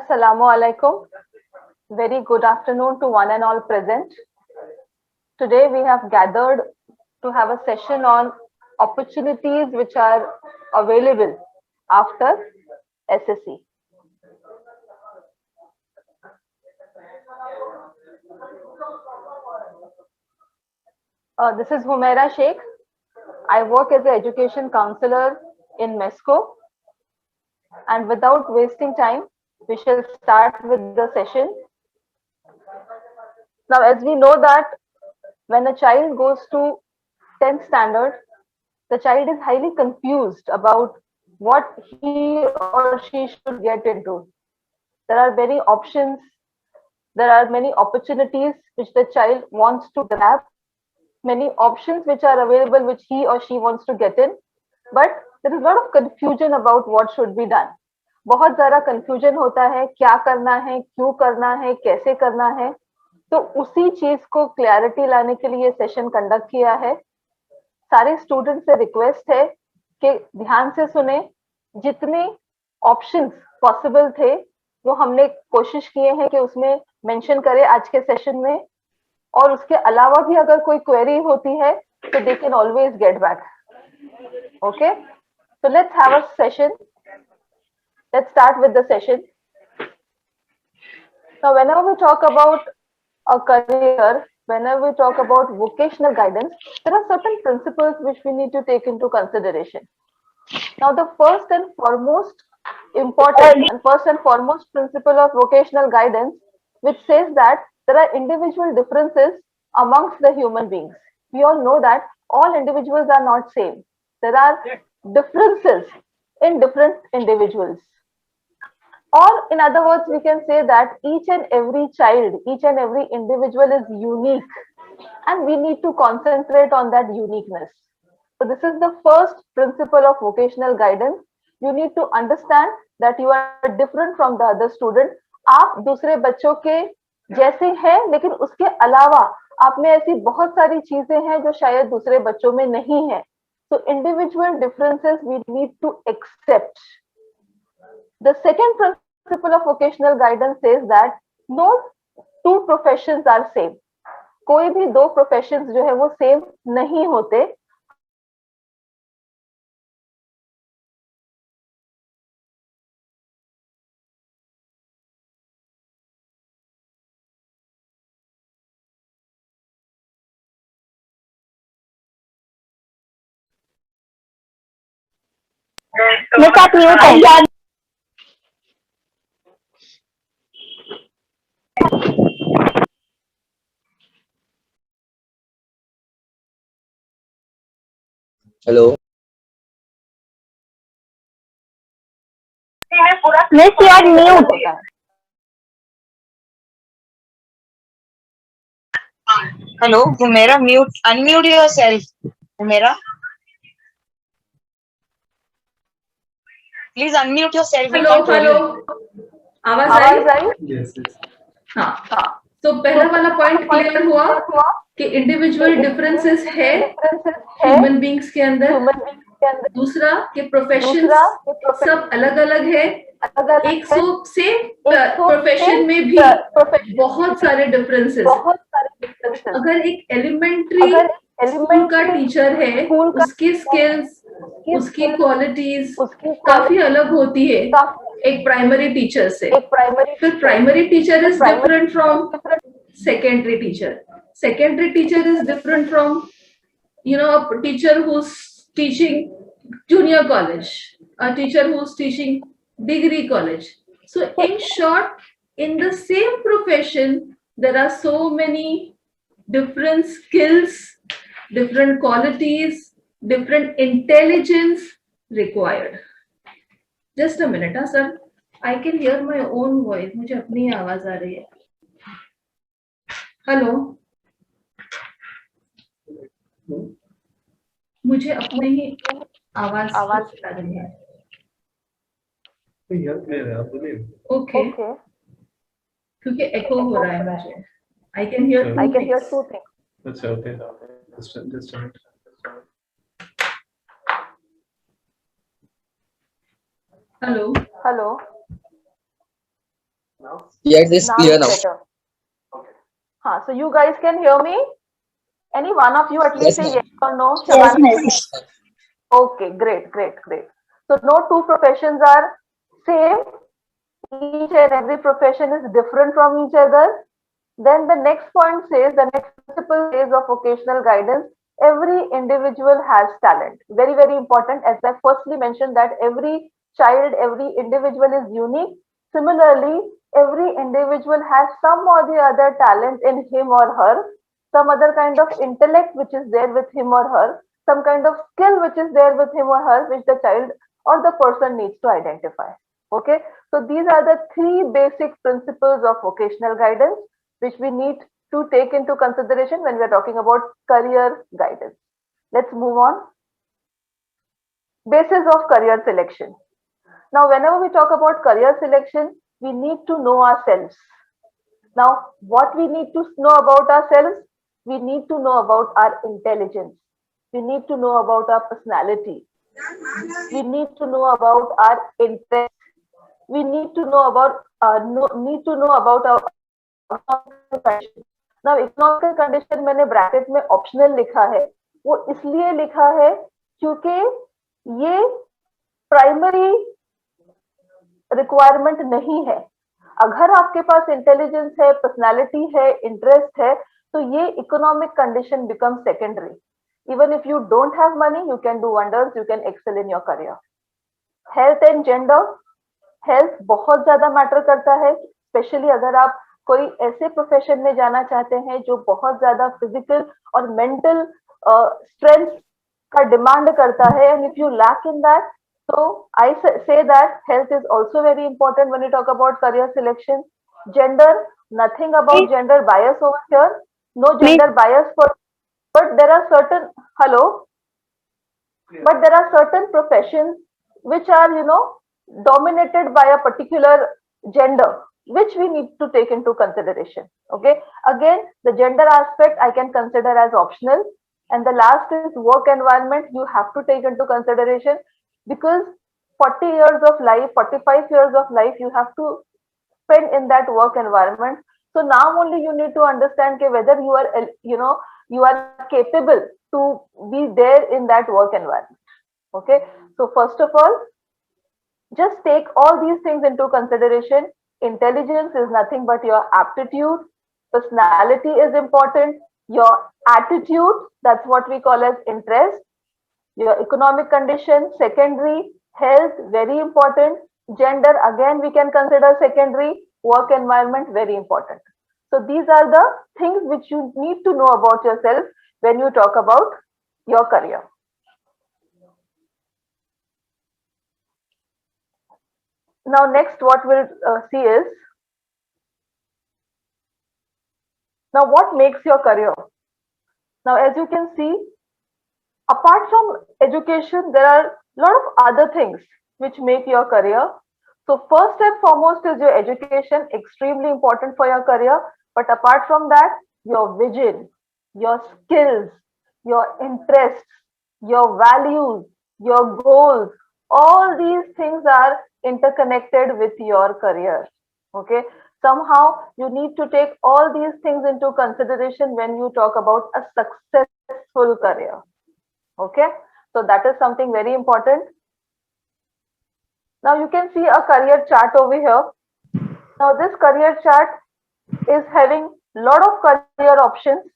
Assalamu alaikum. Very good afternoon to one and all present. Today we have gathered to have a session on opportunities which are available after SSC. This is Humaira Sheikh. I work as an education counselor in MESCO. And without wasting time, we shall start with the session. Now, as we know that when a child goes to 10th standard, the child is highly confused about what he or she should get into. There are many options, there are many opportunities which the child wants to grab, many options which are available which he or she wants to get in, but there is a lot of confusion about what should be done. बहुत ज़्यादा confusion होता है, क्या करना है, क्यों करना है, कैसे करना है. तो उसी चीज को क्लैरिटी लाने के लिए सेशन कंडक्ट किया है. सारे स्टूडेंट से रिक्वेस्ट है कि ध्यान से सुने. जितने ऑप्शंस पॉसिबल थे वो हमने कोशिश किए हैं कि उसमें मेंशन करें आज के सेशन में, और उसके अलावा भी अगर कोई क्वेरी होती है तो they can always get back. Okay, so let's have a session. Let's start with the session. Now, whenever we talk about a career, whenever we talk about vocational guidance, there are certain principles which we need to take into consideration. Now, the first and foremost important and first and foremost principle of vocational guidance, which says that there are individual differences amongst the human beings. We all know that all individuals are not same. There are differences in different individuals. Or in other words, we can say that each and every child, each and every individual is unique, and we need to concentrate on that uniqueness. So this is the first principle of vocational guidance. You need to understand that you are different from the other student. आप दूसरे बच्चों के जैसे हैं, लेकिन उसके अलावा आप में ऐसी बहुत सारी चीजें हैं जो शायद दूसरे बच्चों में नहीं है. So individual differences we need to accept. The second principle of vocational guidance says that no two professions are same. कोई भी दो प्रोफेशंस जो है वो सेम नहीं होते. Hello. Miss, you are mute. Hello, Humaira, unmute yourself. Humaira, please unmute yourself. Hello. आवाज आई? Yes. हाँ. तो पहला वाला पॉइंट क्लियर हुआ कि इंडिविजुअल डिफरेंसेस है ह्यूमन बींग्स के अंदर. दूसरा कि प्रोफेशन सब अलग अलग है. एक सेम प्रोफेशन में भी बहुत सारे डिफरेंसेस. अगर एक एलिमेंट्री स्कूल का टीचर है, उसकी स्किल्स, उसकी क्वालिटीज काफी अलग होती है एक प्राइमरी टीचर से. फिर primary teacher is different from secondary teacher. Secondary teacher is different from, a teacher who's teaching junior college, a teacher who's teaching degree college. So in short, in the same profession, there are so many different skills, different qualities, different intelligence required. Just a minute, sir. I can hear my own voice. मुझे अपनी आवाज आ रही है. Hello, मुझे अपने ही आवाज आ रही है. ओके, क्योंकि एको हो रहा है मुझे. I can hear two things. अच्छा, okay. Just a minute. Hello. Yes, it's Now clear it's now. better. So you guys can hear me? Any one of you at least Yes, say ma'am. yes or no? Yes, Shabani? miss. Okay, great, great, great. So no two professions are same. Each and every profession is different from each other. Then the next point says, the next principle says of vocational guidance, every individual has talent. Very, very important. As I firstly mentioned that every child, every individual is unique. Similarly, every individual has some or the other talent in him or her, some other kind of intellect which is there with him or her, some kind of skill which is there with him or her, which the child or the person needs to identify. Okay, so these are the three basic principles of vocational guidance which we need to take into consideration when we are talking about career guidance. Let's move on. Basis of career selection. Now, whenever we talk about career selection, we need to know ourselves. Now, what we need to know about ourselves, we need to know about our intelligence. We need to know about our personality. We need to know about our interest. We need to know about our condition. Now economical condition मैंने bracket में optional लिखा है, वो इसलिए लिखा है क्योंकि ये प्राइमरी रिक्वायरमेंट नहीं है. अगर आपके पास इंटेलिजेंस है, पर्सनालिटी है, इंटरेस्ट है, तो ये economic condition become secondary. Even if you don't have money, you can do wonders, you can excel in your career. Health and gender. Health बहुत ज्यादा मैटर करता है, स्पेशली अगर आप कोई ऐसे प्रोफेशन में जाना चाहते हैं जो बहुत ज्यादा फिजिकल और मेंटल स्ट्रेंथ का डिमांड करता है, and if you lack in that, so I say that health is also very important when you talk about career selection. Gender, nothing about gender bias over here, no gender bias for, but there are certain, hello, but there are certain professions which are, dominated by a particular gender, which we need to take into consideration. Okay, again, the gender aspect I can consider as optional, and the last is work environment. You have to take into consideration, because 40 years of life, 45 years of life, you have to spend in that work environment. So now only you need to understand whether you are, you are capable to be there in that work environment. Okay, so first of all, just take all these things into consideration. Intelligence is nothing but your aptitude. Personality is important. Your attitude, that's what we call as interest. Your economic condition, secondary. Health, very important. Gender, again, we can consider secondary. Work environment, very important. So these are the things which you need to know about yourself when you talk about your career. Now, next, what we'll see is, now what makes your career? Now, as you can see, apart from education, there are a lot of other things which make your career. So first and foremost is your education, extremely important for your career. But apart from that, your vision, your skills, your interests, your values, your goals, all these things are interconnected with your career. Okay, somehow you need to take all these things into consideration when you talk about a successful career. Okay, so that is something very important. Now you can see a career chart over here. Now this career chart is having lot of career options.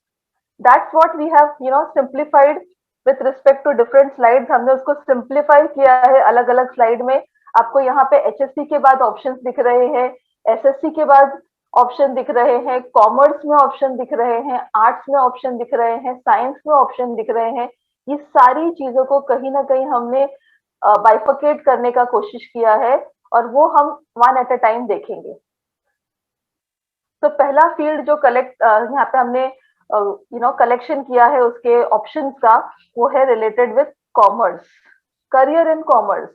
That's what we have, simplified with respect to different slides. हमने उसको simplify किया है अलग अलग slide में. आपको यहाँ पे HSC के बाद options दिख रहे हैं, SSC के बाद ऑप्शन दिख रहे हैं, कॉमर्स में ऑप्शन दिख रहे हैं, आर्ट्स में ऑप्शन दिख रहे हैं, साइंस में ऑप्शन दिख रहे हैं. ये सारी चीजों को कहीं ना कहीं हमने बाइफिकेट करने का कोशिश किया है, और वो हम वन एट अ टाइम देखेंगे. तो पहला फील्ड जो यहाँ पे हमने कलेक्शन किया है उसके ऑप्शंस का, वो है related with commerce, career in commerce.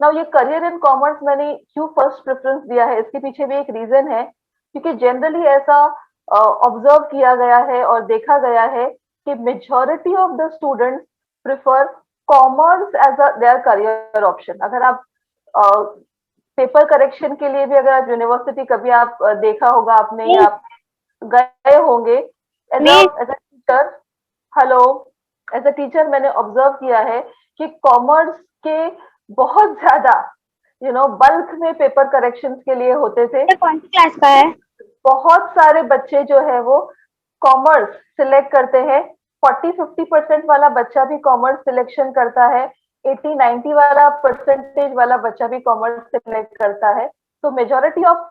Now ये करियर इन कॉमर्स मैंने क्यों फर्स्ट प्रेफरेंस दिया है, इसके पीछे भी एक रीजन है, क्योंकि जनरली ऐसा ऑब्जर्व किया गया है और देखा गया है कि majority of the students prefer commerce as their career option. अगर आप पेपर करेक्शन के लिए भी अगर आप यूनिवर्सिटी कभी आप देखा होगा आपने या आप गए होंगे as a teacher, hello, as a teacher मैंने ऑब्जर्व किया है कि कॉमर्स के बहुत ज्यादा बल्क में पेपर करेक्शंस के लिए होते थे। कौन सी क्लास का है? बहुत सारे बच्चे जो है वो कॉमर्स सिलेक्ट करते हैं। 40-50% वाला बच्चा भी कॉमर्स सिलेक्शन करता है। 80-90 वाला परसेंटेज वाला बच्चा भी कॉमर्स सिलेक्ट करता है। तो मेजोरिटी ऑफ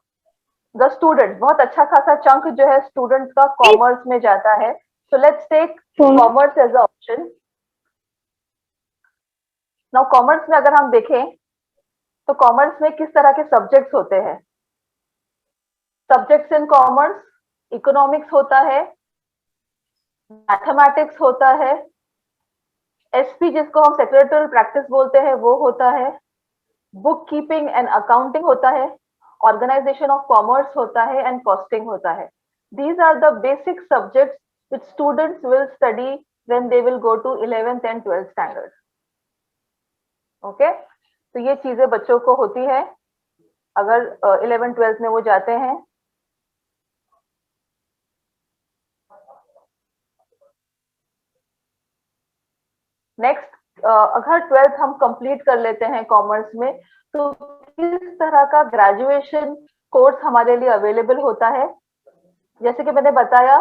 द स्टूडेंट, बहुत अच्छा खासा चंक जो है स्टूडेंट्स का कॉमर्स में जाता है। So let's take commerce as a option. Now commerce में अगर हम देखें तो कॉमर्स में किस तरह के सब्जेक्ट्स होते हैं? सब्जेक्ट्स इन कॉमर्स, इकोनॉमिक्स होता है, मैथमेटिक्स होता है, एसपी जिसको हम सेक्रेटरियल प्रैक्टिस बोलते हैं वो होता है, बुक कीपिंग एंड अकाउंटिंग होता है, ऑर्गेनाइजेशन ऑफ कॉमर्स होता है एंड कॉस्टिंग होता है। These are the basic subjects which students will study when they will go to 11th and 12th standard. Okay, तो ये चीजें बच्चों को होती है अगर 11th 12th में वो जाते हैं। नेक्स्ट, अगर 12th हम कंप्लीट कर लेते हैं कॉमर्स में तो किस तरह का ग्रेजुएशन कोर्स हमारे लिए अवेलेबल होता है? जैसे कि मैंने बताया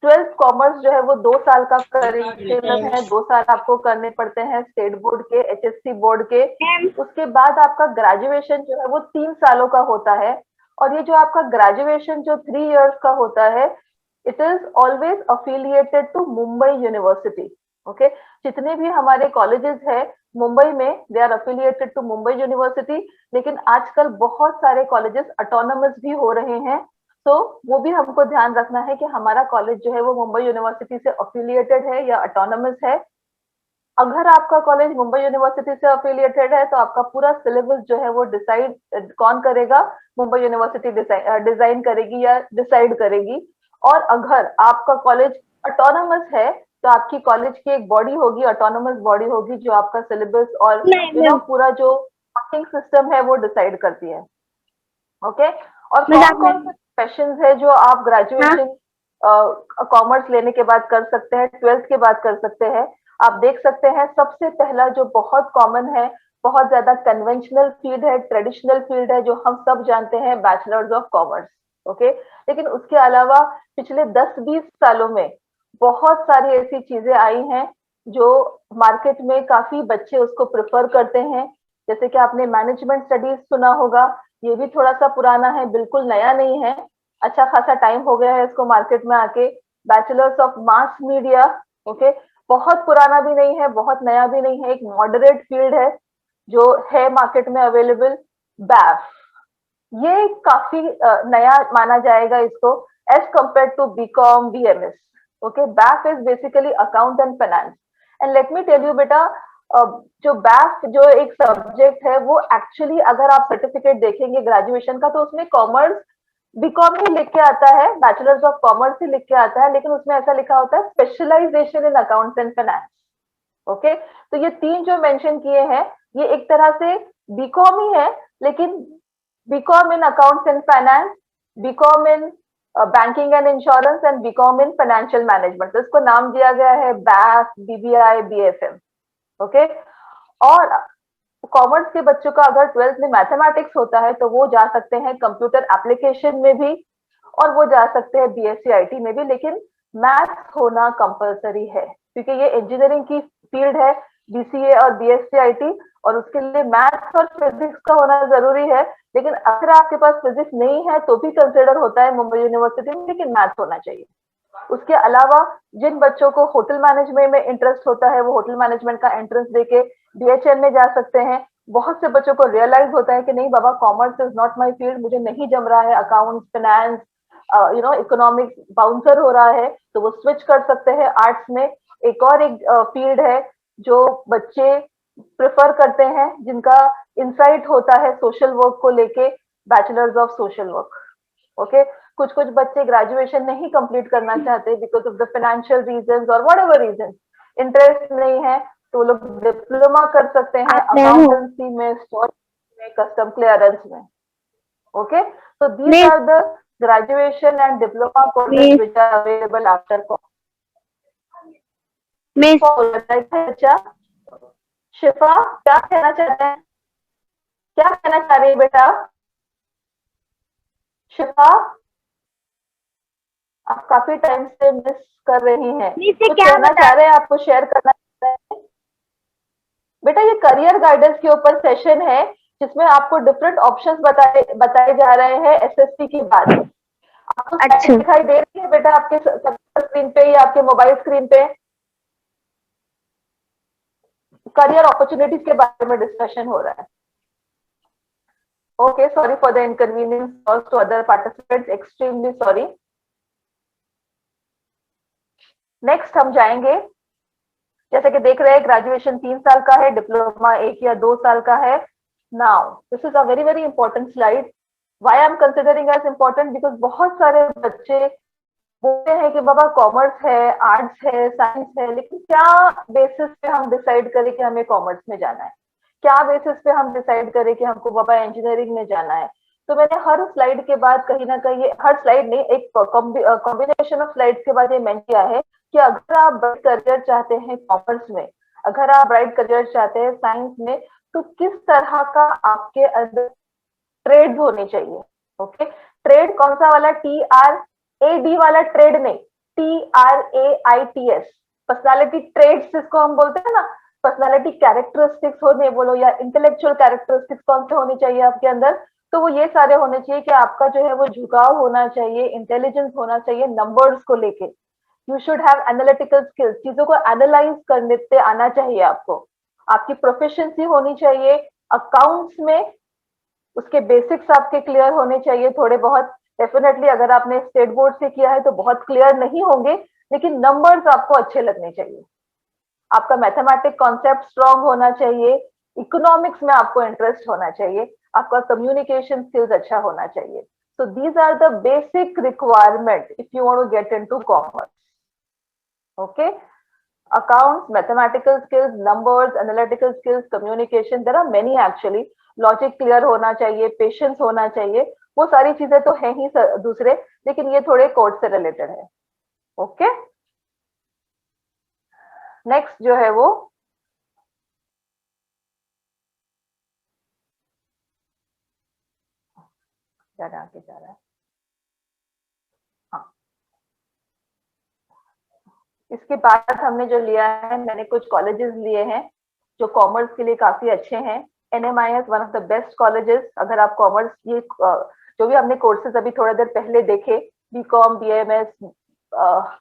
12th कॉमर्स जो है वो 2 साल का करिकुलम है। 2 साल आपको करने पड़ते हैं स्टेट बोर्ड के, एचएससी बोर्ड के। उसके बाद आपका ग्रेजुएशन जो है वो 3 सालों का होता है। और ये जो आपका ग्रेजुएशन जो 3 इयर्स का होता है, it is always affiliated to Mumbai university. Okay, जितने भी हमारे कॉलेजेस है मुंबई में, they are affiliated to Mumbai university. लेकिन आजकल बहुत सारे कॉलेजेस ऑटोनमस भी हो रहे हैं, तो वो भी हमको ध्यान रखना है कि हमारा कॉलेज जो है वो मुंबई यूनिवर्सिटी से अफिलिएटेड है या ऑटोनमस है। अगर आपका कॉलेज मुंबई यूनिवर्सिटी से अफिलिएटेड है तो आपका पूरा सिलेबस जो है वो डिसाइड कौन करेगा? मुंबई यूनिवर्सिटी डिजाइन करेगी या डिसाइड करेगी। और अगर आपका कॉलेज ऑटोनमस है तो आपकी कॉलेज की एक बॉडी होगी, ऑटोनमस बॉडी होगी, जो आपका सिलेबस और पूरा जो मार्किंग सिस्टम है वो डिसाइड करती है। ओके, और कौन कौन से प्रोफेशंस है जो आप ग्रेजुएशन कॉमर्स लेने के बाद कर सकते हैं, 12th के बाद कर सकते हैं? आप देख सकते हैं सबसे पहला जो बहुत कॉमन है, बहुत ज्यादा कन्वेंशनल फील्ड है, ट्रेडिशनल फील्ड है, जो हम सब जानते हैं, बैचलर्स ऑफ कॉमर्स। ओके, लेकिन उसके अलावा पिछले 10-20 सालों में बहुत सारी ऐसी चीजें आई हैं जो मार्केट में काफी बच्चे उसको प्रेफर करते हैं। जैसे कि आपने मैनेजमेंट स्टडीज सुना होगा, ये भी थोड़ा सा पुराना है, बिल्कुल नया नहीं है, अच्छा खासा टाइम हो गया है इसको मार्केट में आके। Bachelors of mass media, okay, बहुत पुराना भी नहीं है, बहुत नया भी नहीं है, एक मॉडरेट फील्ड है जो है मार्केट में अवेलेबल। बैफ, ये काफी नया माना जाएगा इसको as compare to BCom, BMS. Okay, BAF is basically account and finance. And let me tell you बेटा, जो बैफ जो एक सब्जेक्ट है वो एक्चुअली अगर आप सर्टिफिकेट देखेंगे ग्रेजुएशन का तो उसमें कॉमर्स, बीकॉम ही लिख के आता है, बैचलर्स ऑफ कॉमर्स ही लिख के आता है, लेकिन उसमें ऐसा लिखा होता है specialisation in accounts and finance. Okay, तो ये 3 जो मेंशन किए हैं ये एक तरह से बीकॉम ही है, लेकिन BCom in accounts and finance, BCom in banking and insurance and BCom in financial management. तो इसको नाम दिया गया है बैफ, बीबीआई, बीएफएम। ओके, और कॉमर्स के बच्चों का अगर 12th में मैथमेटिक्स होता है तो वो जा सकते हैं कंप्यूटर एप्लीकेशन में भी, और वो जा सकते हैं बीएससी आईटी में भी, लेकिन मैथ्स होना कंपलसरी है क्योंकि ये इंजीनियरिंग की फील्ड है, बीसीए और बीएससी आईटी, और उसके लिए मैथ्स और फिजिक्स का होना जरूरी है। लेकिन अगर आपके पास फिजिक्स नहीं है तो भी कंसिडर होता है मुंबई यूनिवर्सिटी में, लेकिन मैथ्स होना चाहिए। उसके अलावा जिन बच्चों को होटल मैनेजमेंट में इंटरेस्ट होता है वो होटल मैनेजमेंट का एंट्रेंस देके बीएचएम में जा सकते हैं। बहुत से बच्चों को रियलाइज होता है कि नहीं बाबा, commerce is not my field, मुझे नहीं जम रहा है, अकाउंट्स, फाइनेंस, इकोनॉमिक्स बाउंसर हो रहा है, तो वो स्विच कर सकते हैं आर्ट्स में। एक और एक फील्ड है जो बच्चे प्रेफर करते हैं, जिनका इंसाइट होता है सोशल वर्क को लेके, bachelors of social work. Okay, कुछ कुछ बच्चे ग्रेजुएशन नहीं कंप्लीट करना चाहते because of the financial reasons और व्हाटएवर रीजन, इंटरेस्ट नहीं है, तो वो लोग डिप्लोमा कर सकते हैं अकाउंटेंसी में, स्टोर में, कस्टम क्लियरेंस में. Okay, so these are the graduation and diploma courses which are available after college. Miss, बच्चा शिफा क्या कहना चाहते हैं, क्या कहना चाह रही है बेटा शिफा? आप काफी टाइम से मिस कर रही हैं. मिस कुछ क्या कहना चाह रहे हैं, आपको शेयर करना चाह रहे हैं? बेटा ये करियर गाइडेंस के ऊपर सेशन है जिसमें आपको डिफरेंट ऑप्शंस बताए जा रहे हैं एसएससी के बाद. आपको अच्छा. दिखाई दे रही है बेटा आपके स्क्रीन पे या आपके मोबाइल स्क्रीन पे? करियर अपॉर्चुनिटीज के बारे में डिस्कशन हो रहा है. Okay, sorry for the inconvenience caused to other participants, extremely sorry. Next हम जाएंगे, जैसे कि देख रहे हैं ग्रेजुएशन 3 साल का है, डिप्लोमा 1 या 2 साल का है. Now this is a very very important slide. Why I am considering as important? Because बहुत सारे बच्चे बोलते हैं कि बाबा कॉमर्स है, आर्ट्स है, साइंस है, लेकिन क्या बेसिस पे हम डिसाइड करें कि हमें कॉमर्स में जाना है, क्या बेसिस पे हम डिसाइड करें कि हमको बाबा इंजीनियरिंग में जाना है. तो मैंने हर स्लाइड के बाद कहीं ना कहीं, हर स्लाइड नहीं, एक कॉम्बिनेशन ऑफ स्लाइड्स के बाद ये मेंशन किया है कि अगर आप ब्राइट करियर चाहते हैं कॉमर्स में, अगर आप ब्राइट करियर चाहते हैं साइंस में, तो किस तरह का आपके अंदर ट्रेड्स होने चाहिए. ओके, ट्रेड कौन सा वाला? TRAD वाला ट्रेड नहीं, TRAITS, पर्सनालिटी ट्रेड्स जिसको हम बोलते हैं ना, पर्सनालिटी कैरेक्टरिस्टिक्स होने बोलो या इंटेलेक्चुअल कैरेक्टरिस्टिक्स कौन से होने चाहिए आपके अंदर, तो वो ये सारे होने चाहिए कि आपका जो है वो झुकाव होना चाहिए, इंटेलिजेंस होना चाहिए नंबर्स को लेके. You should have analytical skills, चीजों को एनालाइज करने से आना चाहिए आपको. आपकी प्रोफिशिएंसी होनी चाहिए अकाउंट्स में, उसके बेसिक्स आपके क्लियर होने चाहिए थोड़े बहुत. डेफिनेटली अगर आपने स्टेट बोर्ड से किया है तो बहुत क्लियर नहीं होंगे, लेकिन नंबर्स आपको अच्छे लगने चाहिए. आपका मैथमेटिक कॉन्सेप्ट स्ट्रांग होना चाहिए, इकोनॉमिक्स में आपको इंटरेस्ट होना चाहिए, आपका कम्युनिकेशन स्किल्स अच्छा होना चाहिए. So these are the basic requirement if you want to get into commerce. Okay, accounts, mathematical skills, numbers, analytical skills, communication, there are many actually. Logic clear होना चाहिए, पेशेंस होना चाहिए, वो सारी चीजें तो है ही दूसरे, लेकिन ये थोड़े कोर्स से रिलेटेड है. ओके, नेक्स्ट जो है वो ज्यादा आगे जा रहा है. हाँ, इसके बाद हमने जो लिया है, मैंने कुछ कॉलेजेस लिए हैं जो कॉमर्स के लिए काफी अच्छे हैं. NMIS one of the best colleges. अगर आप कॉमर्स, ये जो भी हमने कोर्सेज अभी थोड़ा देर पहले देखे, BCom, BMS,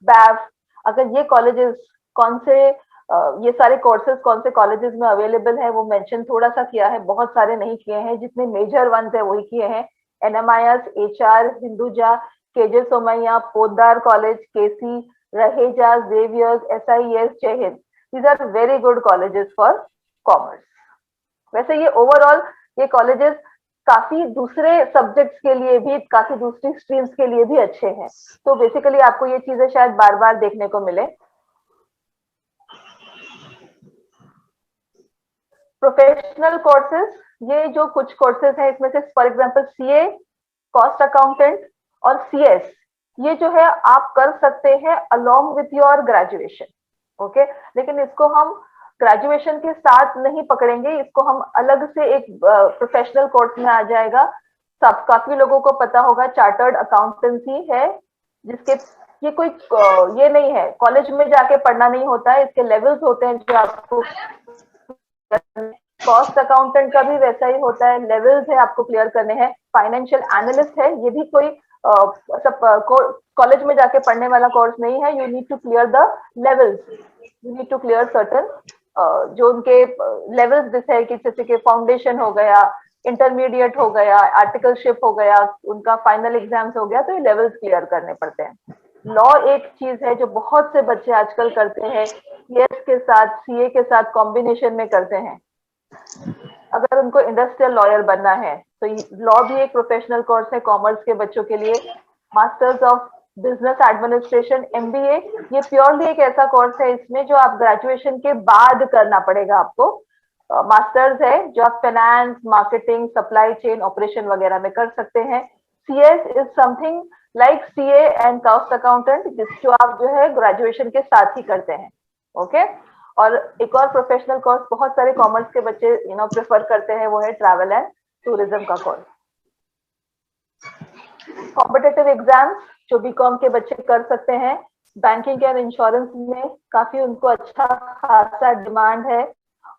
BAV, अगर ये कॉलेजेस कौन से, ये सारे कोर्सेज कौन से कॉलेजेस में अवेलेबल है वो मेंशन थोड़ा सा किया है, बहुत सारे नहीं किए हैं. जितने मेजर वंस है वही किए हैं. NMIS, HR, Hinduja, KJ Somaiya, Poddar college, KC, Raheja, Xavier's, SIES, Jai Hind. These are very good colleges for commerce. वैसे ये ओवरऑल ये कॉलेजेस काफी दूसरे सब्जेक्ट्स के लिए भी, काफी दूसरी स्ट्रीम्स के लिए भी अच्छे हैं. तो बेसिकली आपको ये चीजें शायद बार बार देखने को मिले. प्रोफेशनल कोर्सेज, ये जो कुछ कोर्सेज हैं इसमें से for example CA, cost accountant और CS, ये जो है आप कर सकते हैं along with your graduation. Okay, लेकिन इसको हम ग्रेजुएशन के साथ नहीं पकड़ेंगे, इसको हम अलग से एक प्रोफेशनल कोर्स में आ जाएगा. सब काफी लोगों को पता होगा चार्टर्ड अकाउंटेंसी है, जिसके ये कोई ये नहीं है, कॉलेज में जाके पढ़ना नहीं होता है, इसके लेवल्स होते हैं जो आपको. कॉस्ट अकाउंटेंट का भी वैसा ही होता है, लेवल्स है आपको क्लियर करने हैं. फाइनेंशियल एनालिस्ट है, ये भी कोई सब कॉलेज में जाके पढ़ने वाला कोर्स नहीं है. You need to clear the levels, you need to clear certain जो उनके लेवल्स जैसे है कि जैसे कि फाउंडेशन हो गया, इंटरमीडिएट हो गया, आर्टिकलशिप हो गया, उनका फाइनल एग्जाम्स हो गया, तो ये लेवल्स क्लियर करने पड़ते हैं. लॉ एक चीज है जो बहुत से बच्चे आजकल करते हैं, CS के साथ, CA के साथ कॉम्बिनेशन में करते हैं. अगर उनको इंडस्ट्रियल लॉयर बनना है तो लॉ भी एक प्रोफेशनल कोर्स है कॉमर्स के बच्चों के लिए. Masters of business administration, MBA, ये प्योरली एक ऐसा कोर्स है इसमें जो आप ग्रेजुएशन के बाद करना पड़ेगा आपको. मास्टर्स है जो आप finance, marketing, supply chain, operation वगैरह में कर सकते हैं। CS is something like CA and cost accountant, जो आप जो है ग्रेजुएशन के साथ ही करते हैं। ओके और एक और प्रोफेशनल कोर्स बहुत सारे कॉमर्स के बच्चे प्रेफर करते हैं, वो है ट्रैवल एंड टूरिज्म का कोर्स। कॉम्पिटिटिव एग्जाम्स जो बीकॉम के बच्चे कर सकते हैं, बैंकिंग एंड इंश्योरेंस में काफी उनको अच्छा खासा डिमांड है,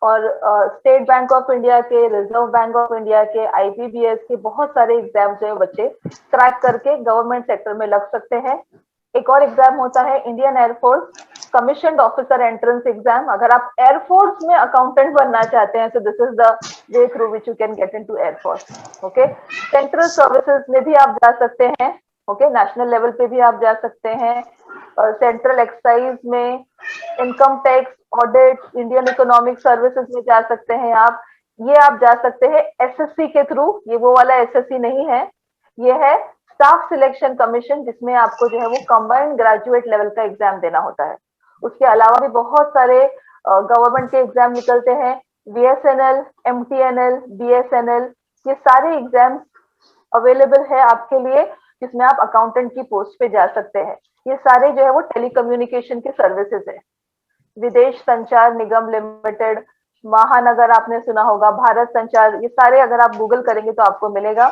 और स्टेट बैंक ऑफ इंडिया के, रिजर्व बैंक ऑफ इंडिया के, IBPS के बहुत सारे एग्जाम्स जो है बच्चे क्रैक करके गवर्नमेंट सेक्टर में लग सकते हैं। एक और एग्जाम होता है Indian air force commissioned officer entrance exam. अगर आप एयरफोर्स में अकाउंटेंट बनना चाहते हैं तो this is the way through which you can get into air force. Okay, central services में भी आप जा सकते हैं। ओके, नेशनल लेवल पे भी आप जा सकते हैं, सेंट्रल एक्साइज में, income tax, audit, Indian economic services में जा सकते हैं आप। ये आप जा सकते हैं SSC के थ्रू, ये वो वाला SSC नहीं है, ये है स्टाफ सिलेक्शन कमीशन, जिसमें आपको जो है वो कंबाइंड ग्रेजुएट लेवल का एग्जाम देना होता है। उसके अलावा भी बहुत सारे गवर्नमेंट के एग्जाम निकलते हैं, BSNL, MTNL, BSNL, ये सारे एग्जाम अवेलेबल है आपके लिए, जिसमें आप अकाउंटेंट की पोस्ट पे जा सकते हैं। ये सारे जो है वो टेलीकम्युनिकेशन के सर्विसेज है। विदेश संचार निगम लिमिटेड, महानगर आपने सुना होगा, भारत संचार, ये सारे अगर आप गूगल करेंगे तो आपको मिलेगा।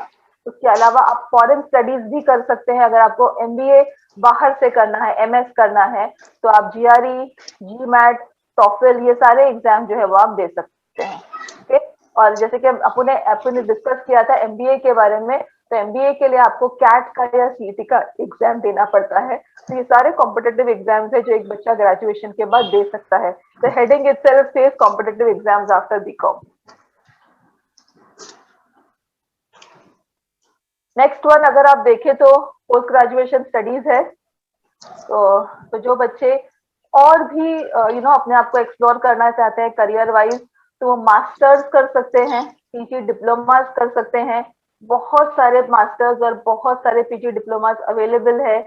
उसके अलावा आप फॉरेन स्टडीज भी कर सकते हैं। अगर आपको MBA बाहर से करना है, MS करना है, तो आप GRE, GMAT, TOEFL, ये सारे एग्जाम जो है वो आप दे सकते हैं। ओके, और जैसे कि आपने डिस्कस किया था MBA के बारे में, तो MBA के लिए आपको CAT का या CET का एग्जाम देना पड़ता है। तो ये सारे कॉम्पिटिटिव एग्जाम्स है जो एक बच्चा ग्रेजुएशन के बाद दे सकता है। The heading itself says competitive exams after BCom। Next one अगर आप देखें तो पोस्ट ग्रेजुएशन स्टडीज है। तो जो बच्चे और भी अपने आप को एक्सप्लोर करना चाहते हैं करियर वाइज, तो वो मास्टर्स कर सकते हैं, PG डिप्लोमास कर सकते हैं। बहुत सारे मास्टर्स और बहुत सारे PG डिप्लोमास अवेलेबल है।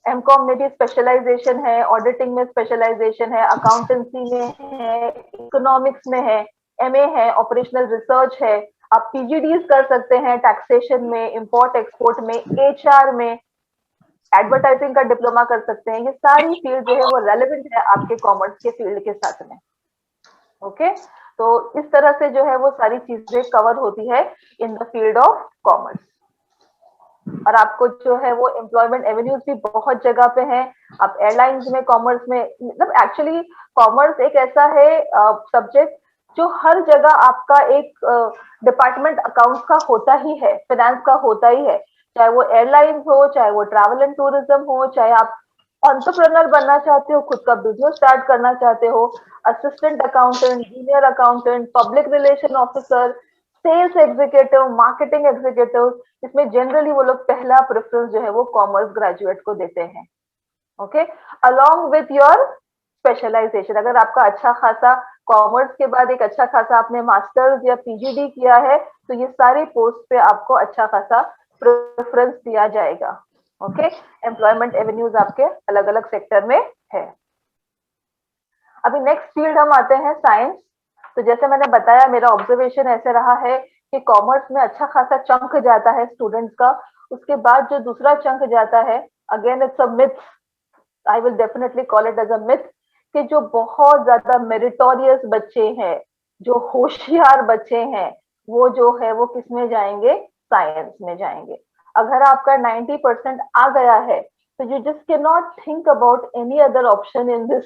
MCOM में भी स्पेशलाइजेशन है, ऑडिटिंग में स्पेशलाइजेशन है, अकाउंटेंसी में है, इकोनॉमिक्स में है, MA है, ऑपरेशनल रिसर्च है। आप PGDs कर सकते हैं टैक्सेशन में, इंपोर्ट एक्सपोर्ट में, HR में, एडवर्टाइजिंग का डिप्लोमा कर सकते हैं। ये सारी फील्ड जो है वो रेलेवेंट है आपके कॉमर्स के फील्ड के साथ में। ओके, तो इस तरह से जो है वो सारी चीजें कवर होती है इन द फील्ड ऑफ कॉमर्स। और आपको जो है वो एम्प्लॉयमेंट एवेन्यूज भी बहुत जगह पे हैं। आप एयरलाइंस में, कॉमर्स में, मतलब एक्चुअली कॉमर्स एक ऐसा है सब्जेक्ट जो हर जगह आपका एक डिपार्टमेंट अकाउंट्स का होता ही है, फाइनेंस का होता ही है, चाहे वो एयरलाइंस हो, चाहे वो ट्रैवल एंड टूरिज्म हो, चाहे आप एंटरप्रेन्योर बनना चाहते हो, खुद का बिजनेस स्टार्ट करना चाहते हो, assistant accountant, junior accountant, public relation officer, sales executive, marketing executive, इसमें जनरली वो लोग पहला प्रेफरेंस जो है वो कॉमर्स ग्रेजुएट को देते हैं। Okay, along with your specialization. अगर आपका अच्छा खासा कॉमर्स के बाद एक अच्छा खासा आपने मास्टर्स या PGD किया है, तो ये सारी पोस्ट पे आपको अच्छा खासा प्रेफरेंस दिया जाएगा। ओके, एम्प्लॉयमेंट एवेन्यूज आपके अलग अलग सेक्टर में है। अभी नेक्स्ट फील्ड हम आते हैं साइंस। तो जैसे मैंने बताया, मेरा ऑब्जर्वेशन ऐसे रहा है कि कॉमर्स में अच्छा खासा चंक जाता है स्टूडेंट्स का। उसके बाद जो दूसरा चंक जाता है, again it's a myth, I will definitely call it as a myth, कि जो बहुत ज्यादा मेरिटोरियस बच्चे हैं, जो होशियार बच्चे हैं, वो जो है वो किस में जाएंगे? साइंस में जाएंगे। अगर आपका 90% आ गया है, तो you just can not think about any other option in this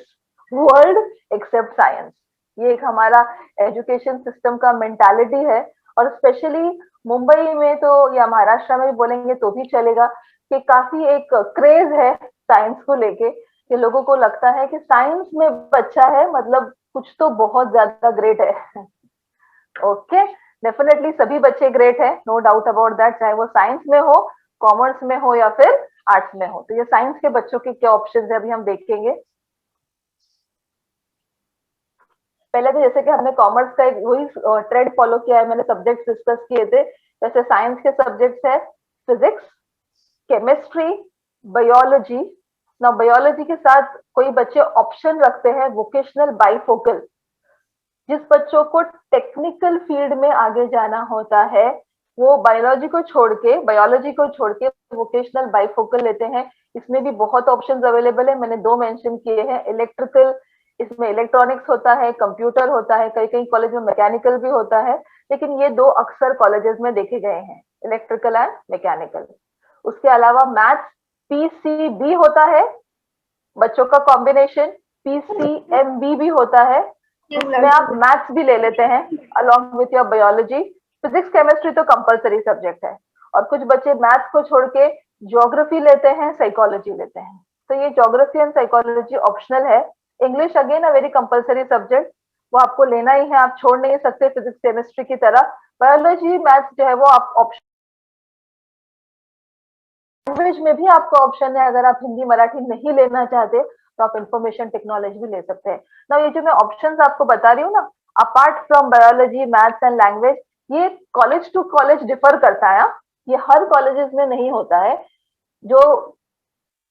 world accept science. ये एक हमारा एजुकेशन सिस्टम का मेंटालिटी है, और स्पेशली मुंबई में तो, या महाराष्ट्र में भी बोलेंगे तो भी चलेगा, कि काफी एक क्रेज है साइंस को लेके, कि लोगों को लगता है कि साइंस में बच्चा है मतलब कुछ तो बहुत ज्यादा ग्रेट है। ओके, डेफिनेटली सभी बच्चे ग्रेट है, नो डाउट अबाउट दैट, चाहे वो साइंस में हो, कॉमर्स में हो या फिर आर्ट्स में हो। तो ये साइंस के बच्चों के क्या ऑप्शन है अभी हम देखेंगे। पहले तो जैसे कि हमने कॉमर्स का एक वही ट्रेंड फॉलो किया है, मैंने सब्जेक्ट्स डिस्कस किए थे, वैसे साइंस के सब्जेक्ट्स है फिजिक्स, केमिस्ट्री, बायोलॉजी। ना बायोलॉजी के साथ कोई बच्चे ऑप्शन रखते हैं वोकेशनल बाइफोकल, जिस बच्चों को टेक्निकल फील्ड में आगे जाना होता है वो बायोलॉजी को छोड़ के वोकेशनल बाइफोकल लेते हैं। इसमें भी बहुत ऑप्शंस अवेलेबल है, मैंने 2 मेंशन किए हैं। इलेक्ट्रिकल, इसमें इलेक्ट्रॉनिक्स होता है, कंप्यूटर होता है, कई कई कॉलेज में मैकेनिकल भी होता है, लेकिन ये 2 अक्सर कॉलेजेस में देखे गए हैं, इलेक्ट्रिकल एंड मैकेनिकल। उसके अलावा मैथ्स पीसीबी होता है, बच्चों का कॉम्बिनेशन पीसीएमबी भी होता है, इसमें आप मैथ्स भी ले लेते हैं along with your biology. Physics chemistry तो कंपलसरी सब्जेक्ट है, और कुछ बच्चे मैथ्स को छोड़ के ज्योग्राफी लेते हैं, साइकोलॉजी लेते हैं, तो ये ज्योग्राफी एंड साइकोलॉजी ऑप्शनल है। English again a very compulsory subject, वो आपको लेना ही है, आप छोड़ नहीं सकते फिजिक्स केमिस्ट्री की तरह। बायोलॉजी मैथ्स जो है वो आप ऑप्शन, लैंग्वेज में भी आपका ऑप्शन है, अगर आप हिंदी मराठी नहीं लेना चाहते तो आप इंफॉर्मेशन टेक्नोलॉजी भी ले सकते हैं ना। ये जो मैं ऑप्शंस आपको बता रही हूँ ना, apart from biology maths and language, ये कॉलेज टू कॉलेज डिफर करता है, ये हर कॉलेजेस में नहीं होता है। जो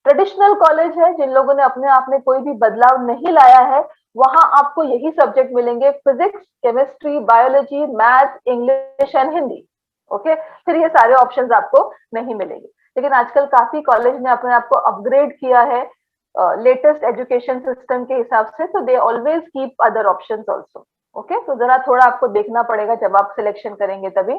ट्रेडिशनल कॉलेज है, जिन लोगों ने अपने आप में कोई भी बदलाव नहीं लाया है, वहां आपको यही सब्जेक्ट मिलेंगे, physics chemistry biology math English and Hindi. Okay, फिर ये सारे ऑप्शंस आपको नहीं मिलेंगे। लेकिन आजकल काफी कॉलेज ने अपने आप को अपग्रेड किया है लेटेस्ट एजुकेशन सिस्टम के हिसाब से, तो they always keep other options also. Okay, तो जरा थोड़ा आपको देखना पड़ेगा जब आप सिलेक्शन करेंगे तभी।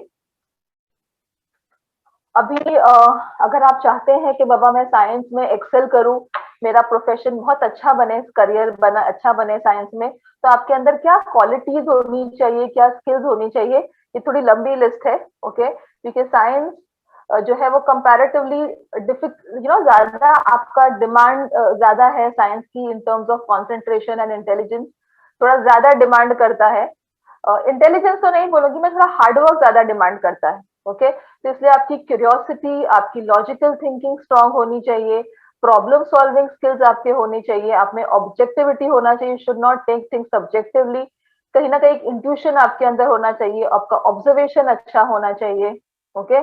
अभी अगर आप चाहते हैं कि बाबा मैं साइंस में एक्सेल करूं, मेरा प्रोफेशन बहुत अच्छा बने, करियर बना अच्छा बने साइंस में, तो आपके अंदर क्या क्वालिटीज होनी चाहिए, क्या स्किल्स होनी चाहिए, ये थोड़ी लंबी लिस्ट है। ओके, क्योंकि साइंस जो है वो कंपैरेटिवली ज्यादा आपका डिमांड ज्यादा है साइंस की in terms of concentration and intelligence, थोड़ा ज्यादा डिमांड करता है। इंटेलिजेंस तो नहीं बोलूंगी मैं, थोड़ा हार्डवर्क ज्यादा डिमांड करता है। ओके, तो इसलिए आपकी क्यूरियोसिटी, आपकी लॉजिकल थिंकिंग स्ट्रांग होनी चाहिए, प्रॉब्लम सॉल्विंग स्किल्स आपके होनी चाहिए, आप में ऑब्जेक्टिविटी होना चाहिए, should not take things subjectively, कहीं ना कहीं इंट्यूशन आपके अंदर होना चाहिए, आपका ऑब्जर्वेशन अच्छा होना चाहिए। ओके,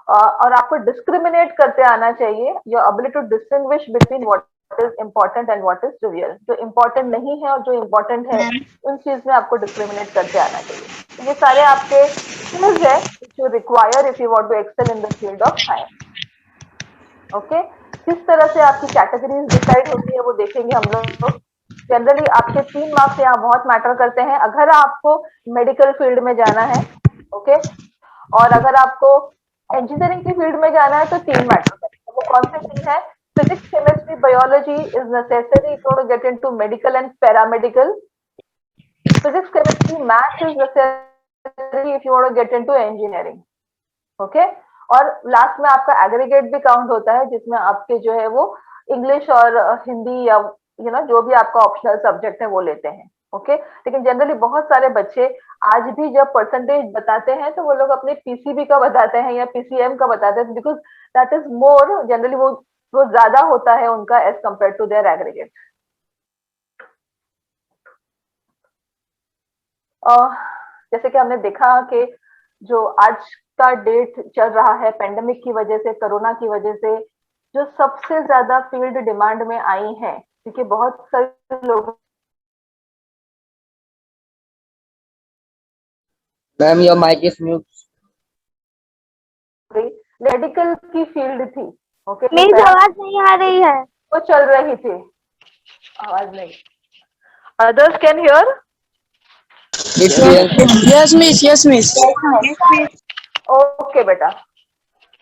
और आपको डिस्क्रिमिनेट करते आना चाहिए, your ability to distinguish between what is important and what is trivial, जो इम्पोर्टेंट नहीं है और जो इम्पोर्टेंट है उन चीज में आपको डिस्क्रिमिनेट करते आना चाहिए। ये सारे आपके स्किल्स है जो require if you want to excel in the field of science. Okay, किस तरह से आपकी कैटेगरीज डिसाइड होती है वो देखेंगे हम लोग। जनरली आपके 3 मार्क्स यहाँ बहुत मैटर करते हैं अगर आपको मेडिकल फील्ड में जाना है। ओके, और अगर आपको इंजीनियरिंग की फील्ड में जाना है तो 3 मैटर करते हैं। वो कौन से 3 है? Physics chemistry biology is necessary if you want to get into medical and paramedical. Physics chemistry maths is necessary if you want to get into engineering. Okay, और लास्ट में आपका एग्रीगेट भी काउंट होता है, जिसमें आपके जो है वो इंग्लिश और हिंदी या जो भी आपका ऑप्शनल सब्जेक्ट है वो लेते हैं। ओके, लेकिन जनरली बहुत सारे बच्चे आज भी जब परसेंटेज बताते हैं तो वो लोग अपने पीसीबी का बताते हैं या पीसीएम का बताते हैं, because that is more generally, वो ज्यादा होता है उनका as compare to their aggregate. जैसे कि हमने देखा कि जो आज का डेट चल रहा है पेंडेमिक की वजह से, कोरोना की वजह से, जो सबसे ज्यादा फील्ड डिमांड में आई है, क्योंकि बहुत सारे लोग, ma'am your mic is mute. Medical की फील्ड थी। ओके, मेरी आवाज नहीं आ रही है, वो चल रही थी, आवाज नहीं। Others can hear? Yes miss, yes miss. Okay बेटा,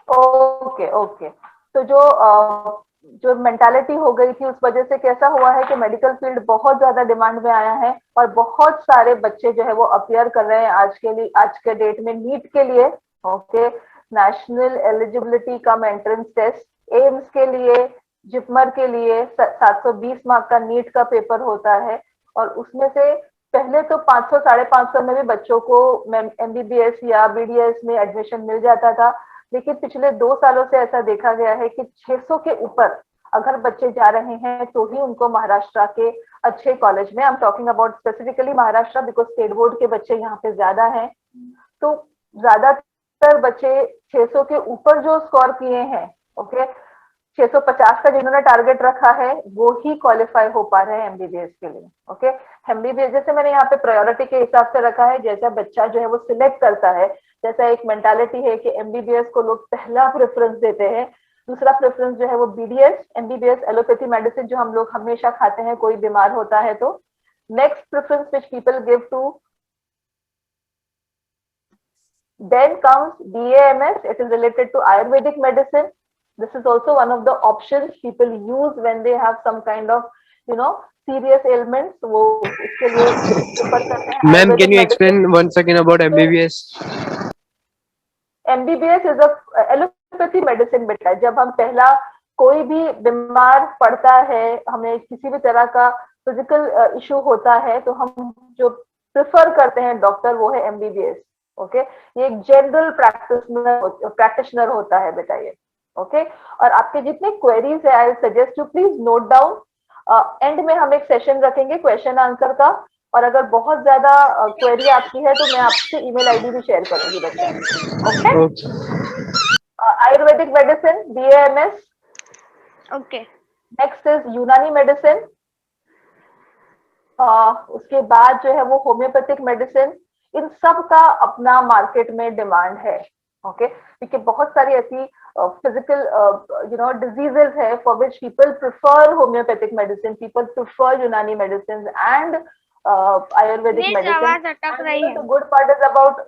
ओके ओके, तो जो मेंटालिटी हो गई थी उस वजह से कैसा हुआ है कि मेडिकल फील्ड बहुत ज्यादा डिमांड में आया है, और बहुत सारे बच्चे जो है वो अपियर कर रहे हैं आज के डेट में नीट के लिए। Okay, national eligibility cum entrance test, AIIMS के लिए, जिपमर के लिए 720 मार्क का नीट का पेपर होता है, और उसमें से पहले तो 500 550 में भी बच्चों को एमबीबीएस या बीडीएस में एडमिशन मिल जाता था, लेकिन पिछले 2 सालों से ऐसा देखा गया है कि 600 के ऊपर अगर बच्चे जा रहे हैं तो ही उनको महाराष्ट्र के अच्छे कॉलेज में, I am talking about specifically Maharashtra because state board के बच्चे यहाँ पे ज्यादा हैं, तो ज्यादातर बच्चे 600 के ऊपर जो स्कोर किए हैं, ओके, 650 का जिन्होंने टारगेट रखा है वो ही क्वालिफाई हो पा रहे हैं एमबीबीएस के लिए। ओके, एमबीबीएस जैसे मैंने यहाँ पे प्रायोरिटी के हिसाब से रखा है, जैसा बच्चा जो है वो सिलेक्ट करता है, जैसा एक मेंटालिटी है कि एमबीबीएस को लोग पहला प्रेफरेंस देते हैं, दूसरा प्रेफरेंस जो है वो बीडीएस, एमबीबीएस एलोपैथी मेडिसिन जो हम लोग हमेशा खाते हैं कोई बीमार होता है तो। Next preference which people give to, then comes DAMS, it is related to Ayurvedic medicine. This is also one of the options people use when they have some kind of, you know, serious ailments. वो उसके लिए prefer करते हैं Ma'am, Ayurvedic can you medicine. explain once again about MBBS? MBBS is a allopathy medicine बेटा। जब हम पहला कोई भी बीमार पड़ता है, हमें किसी भी तरह का फिजिकल इशू होता है, तो हम जो प्रेफर करते हैं डॉक्टर वो है एमबीबीएस। ओके, ये एक जनरल प्रैक्टिशनर होता है बेटा ये। ओके, और आपके जितने क्वेरीज है I suggest you please note down. And में हम एक सेशन रखेंगे क्वेश्चन आंसर का, और अगर बहुत ज्यादा क्वेरी आपकी है तो मैं आपसे ईमेल आईडी भी शेयर करूंगी बच्चा। Okay, Ayurvedic medicine DAMS। Okay, next is यूनानी मेडिसिन। उसके बाद जो है वो होम्योपैथिक मेडिसिन। इन सब का अपना मार्केट में डिमांड है। ओके, क्योंकि बहुत सारी ऐसी फिजिकल डिजीजेस है for which people prefer homeopathic medicine, people prefer यूनानी मेडिसिन एंड आयुर्वेदिक मेरी आवाज मेडिसिन। अटक रही है। Good part is about,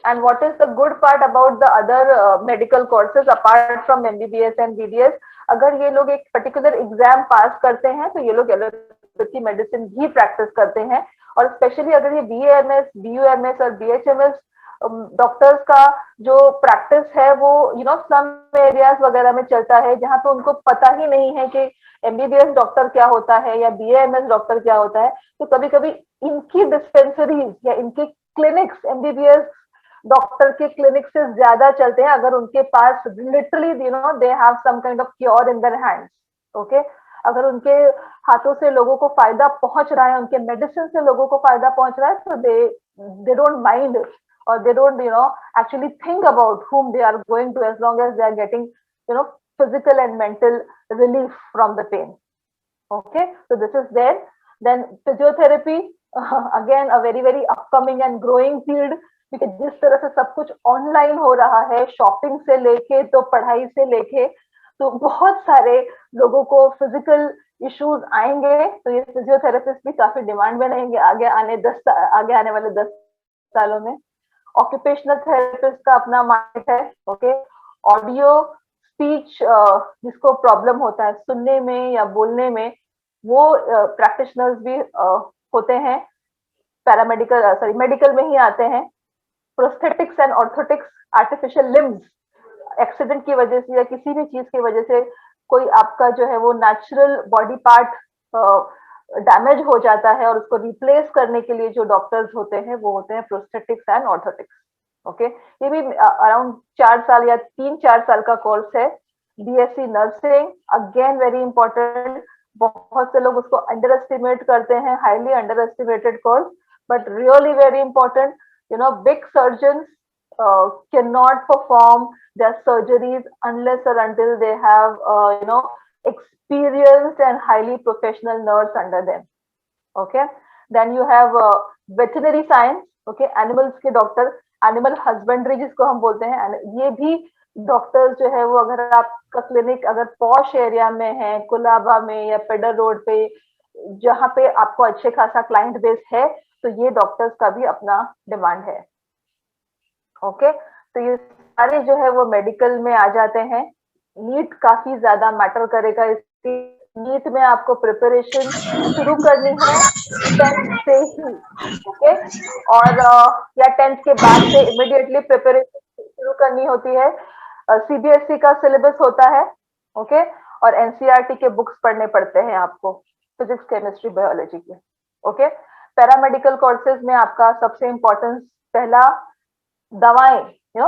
and what is the good part about the other medical courses apart from MBBS and BDS? अगर ये लोग एक पर्टिकुलर एग्जाम पास करते हैं तो ये लोग एलोपैथी मेडिसिन भी प्रैक्टिस करते हैं। और स्पेशली अगर ये BAMS, BUMS और BHMS डॉक्टर्स का जो प्रैक्टिस है वो सम एरियाज वगैरह में चलता है जहां तो उनको पता ही नहीं है कि MBBS डॉक्टर क्या होता है या BAMS डॉक्टर क्या होता है, तो कभी कभी इनकी डिस्पेंसरीज या इनके क्लिनिक्स MBBS डॉक्टर के क्लिनिक से ज्यादा चलते हैं अगर उनके पास literally they have some kind of cure in their hands. Okay, अगर उनके हाथों से लोगों को फायदा पहुंच रहा है, उनके मेडिसिन से लोगों को फायदा पहुंच रहा है, तो दे डोंट माइंड और they don't actually think about whom they are going to, as long as they are getting physical and mental relief from the pain. Okay, so this is there. Then physiotherapy, again a very very upcoming and growing field, क्योंकि जिस तरह से सब कुछ online हो रहा है, shopping से लेके तो पढ़ाई से लेके, तो बहुत सारे लोगों को फिजिकल इश्यूज आएंगे, तो ये फिजियोथेरेपिस्ट भी काफी डिमांड में रहेंगे आगे आने वाले 10 सालों में। ऑक्यूपेशनल थेरेपिस्ट का अपना मार्केट है। ओके, ऑडियो स्पीच जिसको प्रॉब्लम होता है सुनने में या बोलने में, वो प्रैक्टिशनर्स भी होते हैं, पैरामेडिकल मेडिकल में ही आते हैं। Prosthetics and orthotics, artificial limbs, accident की वजह से या किसी भी चीज की वजह से कोई आपका जो है वो नेचुरल बॉडी पार्ट डैमेज हो जाता है और उसको रिप्लेस करने के लिए जो डॉक्टर्स होते हैं वो होते हैं प्रोस्थेटिक्स एंड ऑर्थोटिक्स। ओके, ये भी अराउंड 4 साल या 3-4 साल का कोर्स है। BSc nursing, again very important, बहुत से लोग उसको अंडर एस्टिमेट करते हैं, highly under estimated course, but really very important. Big surgeons cannot perform their surgeries unless or until they have experienced and highly professional nurse under them. Okay, then you have veterinary science. Okay, animals के doctor, animal husbandry जिसको हम बोलते हैं, ये भी doctors जो है वो अगर आपका क्लिनिक अगर पॉश एरिया में है, कुलाबा में या पेडर रोड पे, जहाँ पे आपको अच्छे खासा क्लाइंट बेस है, तो ये डॉक्टर्स का भी अपना डिमांड है। ओके, तो ये सारे जो है वो मेडिकल में आ जाते हैं। नीट काफी ज्यादा मैटर करेगा, इसकी नीट में आपको प्रिपरेशन शुरू करनी है 10th से ही। ओके, और या 10th के बाद से इमिडिएटली प्रिपरेशन शुरू करनी होती है। CBSE का सिलेबस होता है। ओके, और NCERT के बुक्स पढ़ने पड़ते हैं आपको, फिजिक्स, केमिस्ट्री, बायोलॉजी के। ओके, पैरामेडिकल कोर्सेज में आपका सबसे इंपॉर्टेंट पहला दवाएं,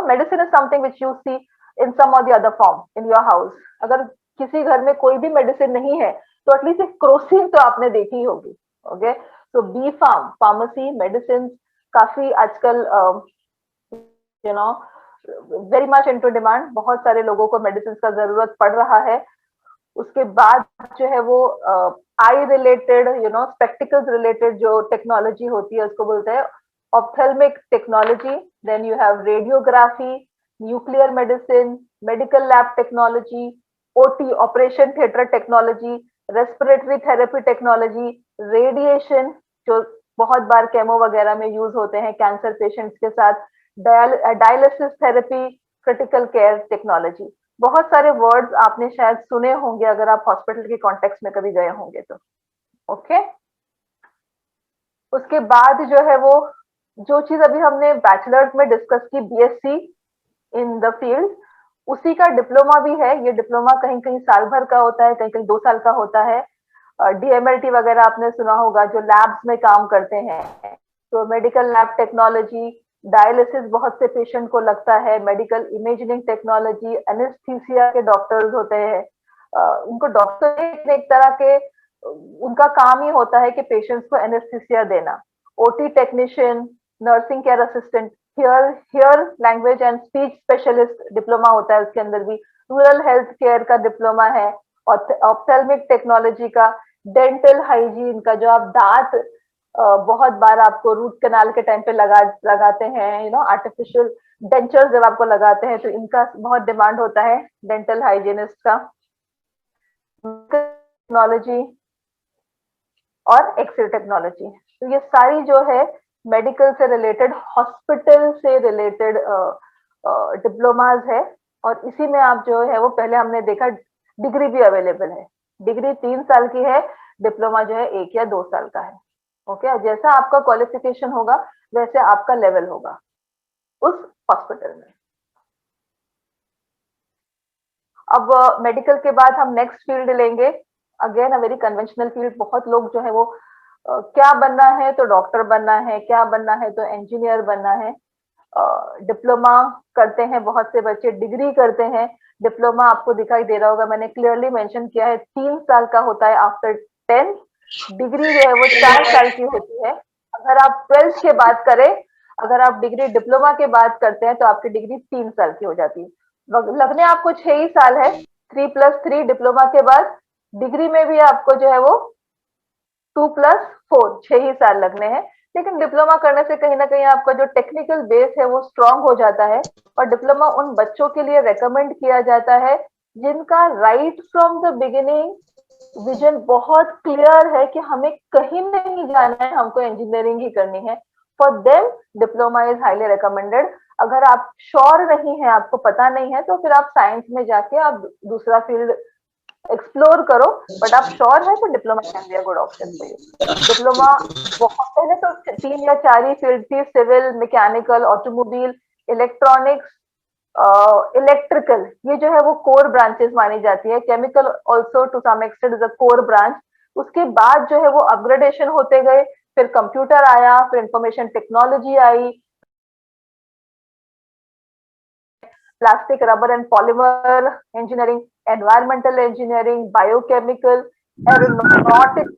medicine is something which you see in some or the other form in your house. अगर किसी घर में कोई भी मेडिसिन नहीं है तो एटलीस्ट एक क्रोसिन तो आपने देखी होगी। ओके, तो बी फार्म, फार्मेसी, मेडिसिन काफी आजकल वेरी मच इनटू डिमांड, बहुत सारे लोगों को मेडिसिन का जरूरत पड़ रहा है। उसके बाद जो है वो आई रिलेटेड स्पेक्टिकल्स रिलेटेड जो टेक्नोलॉजी होती है उसको बोलते हैं ophthalmic technology. Then you have radiography, nuclear medicine, medical lab technology, OT operation theatre technology, respiratory therapy technology, radiation जो बहुत बार केमो वगैरह में यूज होते हैं कैंसर पेशेंट्स के साथ, dialysis therapy, critical care technology. बहुत सारे वर्ड्स आपने शायद सुने होंगे अगर आप हॉस्पिटल के कॉन्टेक्स्ट में कभी गए होंगे तो। ओके, उसके बाद जो है वो जो चीज अभी हमने बैचलर्स में डिस्कस की, बीएससी इन द फील्ड, उसी का डिप्लोमा भी है। ये डिप्लोमा कहीं कहीं साल भर का होता है, कहीं कहीं 2 साल का होता है। डीएमएलटी वगैरह आपने सुना होगा, जो लैब्स में काम करते हैं। तो मेडिकल लैब टेक्नोलॉजी, डायलिसिस बहुत से पेशेंट को लगता है, मेडिकल इमेजिंग टेक्नोलॉजी, एनेस्थीसिया के डॉक्टर्स होते हैं। उनको डॉक्टर एक तरह के उनका काम ही होता है कि पेशेंट्स को एनेस्थीसिया देना। OT technician, nursing care assistant, here language and speech specialist diploma होता है उसके अंदर भी। रूरल हेल्थ केयर का डिप्लोमा है, ऑप्थेल्मिक टेक्नोलॉजी का, डेंटल हाइजीन का, जो आप दांत बहुत बार आपको रूट कनाल के टाइम पे लगाते हैं, आर्टिफिशियल डेंचर जब आपको लगाते हैं तो इनका बहुत डिमांड होता है, डेंटल हाइजीनिस्ट का। टेक्नोलॉजी और एक्सरे टेक्नोलॉजी, तो ये सारी जो है मेडिकल से रिलेटेड, हॉस्पिटल से रिलेटेड डिप्लोमाज है। और इसी में आप जो है वो पहले हमने देखा डिग्री भी अवेलेबल है। डिग्री 3 साल की है, डिप्लोमा जो है 1 या 2 साल का है। ओके, जैसा आपका क्वालिफिकेशन होगा वैसे आपका लेवल होगा उस हॉस्पिटल में। अब मेडिकल के बाद हम नेक्स्ट फील्ड लेंगे, again a very conventional field. बहुत लोग जो है वो क्या बनना है तो डॉक्टर बनना है, क्या बनना है तो इंजीनियर बनना है। डिप्लोमा करते हैं बहुत से बच्चे, डिग्री करते हैं। डिप्लोमा आपको दिखाई दे रहा होगा, मैंने क्लियरली मेंशन किया है 3 साल का होता है आफ्टर 10। डिग्री जो है वो 4 साल की होती है। अगर आप 12th के बाद करें, अगर आप डिग्री डिप्लोमा के बाद करते हैं तो आपकी डिग्री 3 साल की हो जाती है। लगने आपको 6 ही साल है, 3+3 डिप्लोमा के बाद। डिग्री में भी आपको जो है वो 2+4 6 ही साल लगने हैं। लेकिन डिप्लोमा करने से कहीं ना कहीं आपका जो टेक्निकल बेस है वो स्ट्रांग हो जाता है। और डिप्लोमा उन बच्चों के लिए रेकमेंड किया जाता है जिनका right from the beginning vision बहुत क्लियर है कि हमें कहीं नहीं जाना है, हमको इंजीनियरिंग ही करनी है। For them diploma is highly recommended. अगर आप श्योर नहीं है, आपको पता नहीं है, तो फिर आप साइंस में जाके आप दूसरा फील्ड एक्सप्लोर करो। बट आप श्योर है तो diploma can be a good option for you. Diploma बहुत पहले तो 3 या 4 ही फील्ड थी, civil, mechanical, automobile, electronics, electrical, ये जो है वो कोर ब्रांचेस मानी जाती है। Chemical also to some extent is a core branch. उसके बाद जो है वो अपग्रेडेशन होते गए, फिर कंप्यूटर आया, फिर information technology I, plastic, rubber and polymer engineering, environmental engineering, biochemical, aeronautics,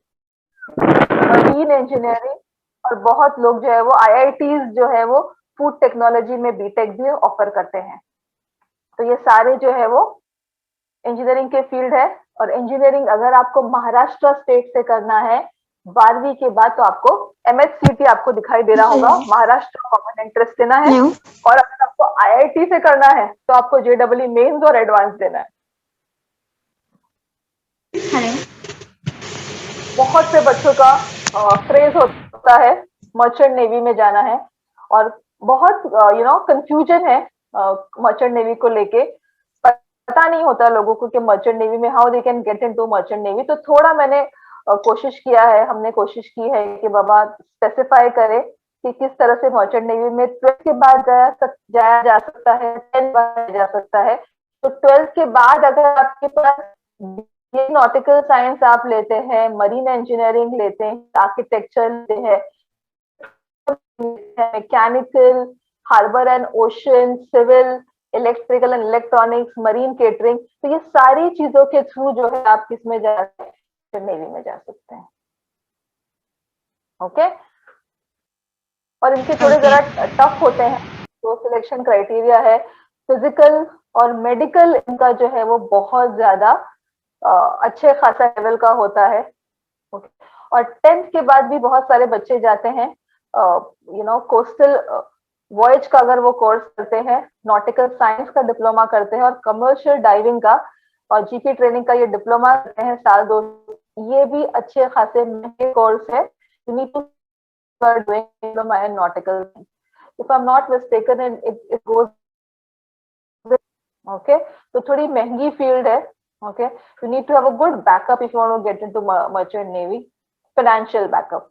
marine engineering. और बहुत लोग जो है वो आईआईटीज जो है वो फूड टेक्नोलॉजी में बीटेक भी ऑफर करते हैं। तो ये सारे जो है वो इंजीनियरिंग के फील्ड है। और इंजीनियरिंग अगर आपको महाराष्ट्र स्टेट से करना है 12वीं के बाद, तो आपको एमएचसीटी आपको दिखाई दे रहा होगा, महाराष्ट्र कॉमन एंट्रेंस देना है। और अगर आपको आईआईटी से करना है तो आपको जेडब्ल्यू मेंस और एडवांस देना है। बहुत से बच्चों का क्रेज होता है मर्चेंट नेवी में जाना है, और बहुत कंफ्यूजन है मर्चेंट नेवी को लेके। पता नहीं होता लोगों को कि मर्चेंट नेवी में how they can get into merchant navy. तो थोड़ा मैंने कोशिश किया है, हमने कोशिश की है कि बाबा स्पेसिफाई करे कि किस तरह से मर्चेंट नेवी में 12th के बाद जाया जा सकता है, 10th बाद जा सकता है। तो 12th के बाद अगर आपके पास ये नॉटिकल साइंस आप लेते हैं, मरीन इंजीनियरिंग लेते हैं, आर्किटेक्चर लेते हैं, mechanical, harbour and ocean, civil, electrical and electronics, marine catering, तो ये सारी चीजों के थ्रू जो है आप किसमें जा सकते हैं, नेवी में जा सकते हैं। ओके, और इनके थोड़े जरा टफ होते हैं जो सिलेक्शन क्राइटेरिया है, फिजिकल और मेडिकल इनका जो है वो बहुत ज्यादा अच्छे खासा लेवल का होता है। ओके, और 10th के बाद भी बहुत सारे बच्चे जाते हैं कोस्टल वॉयज का अगर वो कोर्स करते हैं, नॉटिकल साइंस का डिप्लोमा करते हैं और कमर्शियल डाइविंग का और जीपी ट्रेनिंग का ये डिप्लोमा करते हैं साल 2। ये भी अच्छे खासे महंगे कोर्स है। You need to start doing diploma in nautical. If I am not mistaken it goes okay, तो थोड़ी महंगी फील्ड है। Okay, you need to have a good backup if you want to get into merchant navy, financial backup.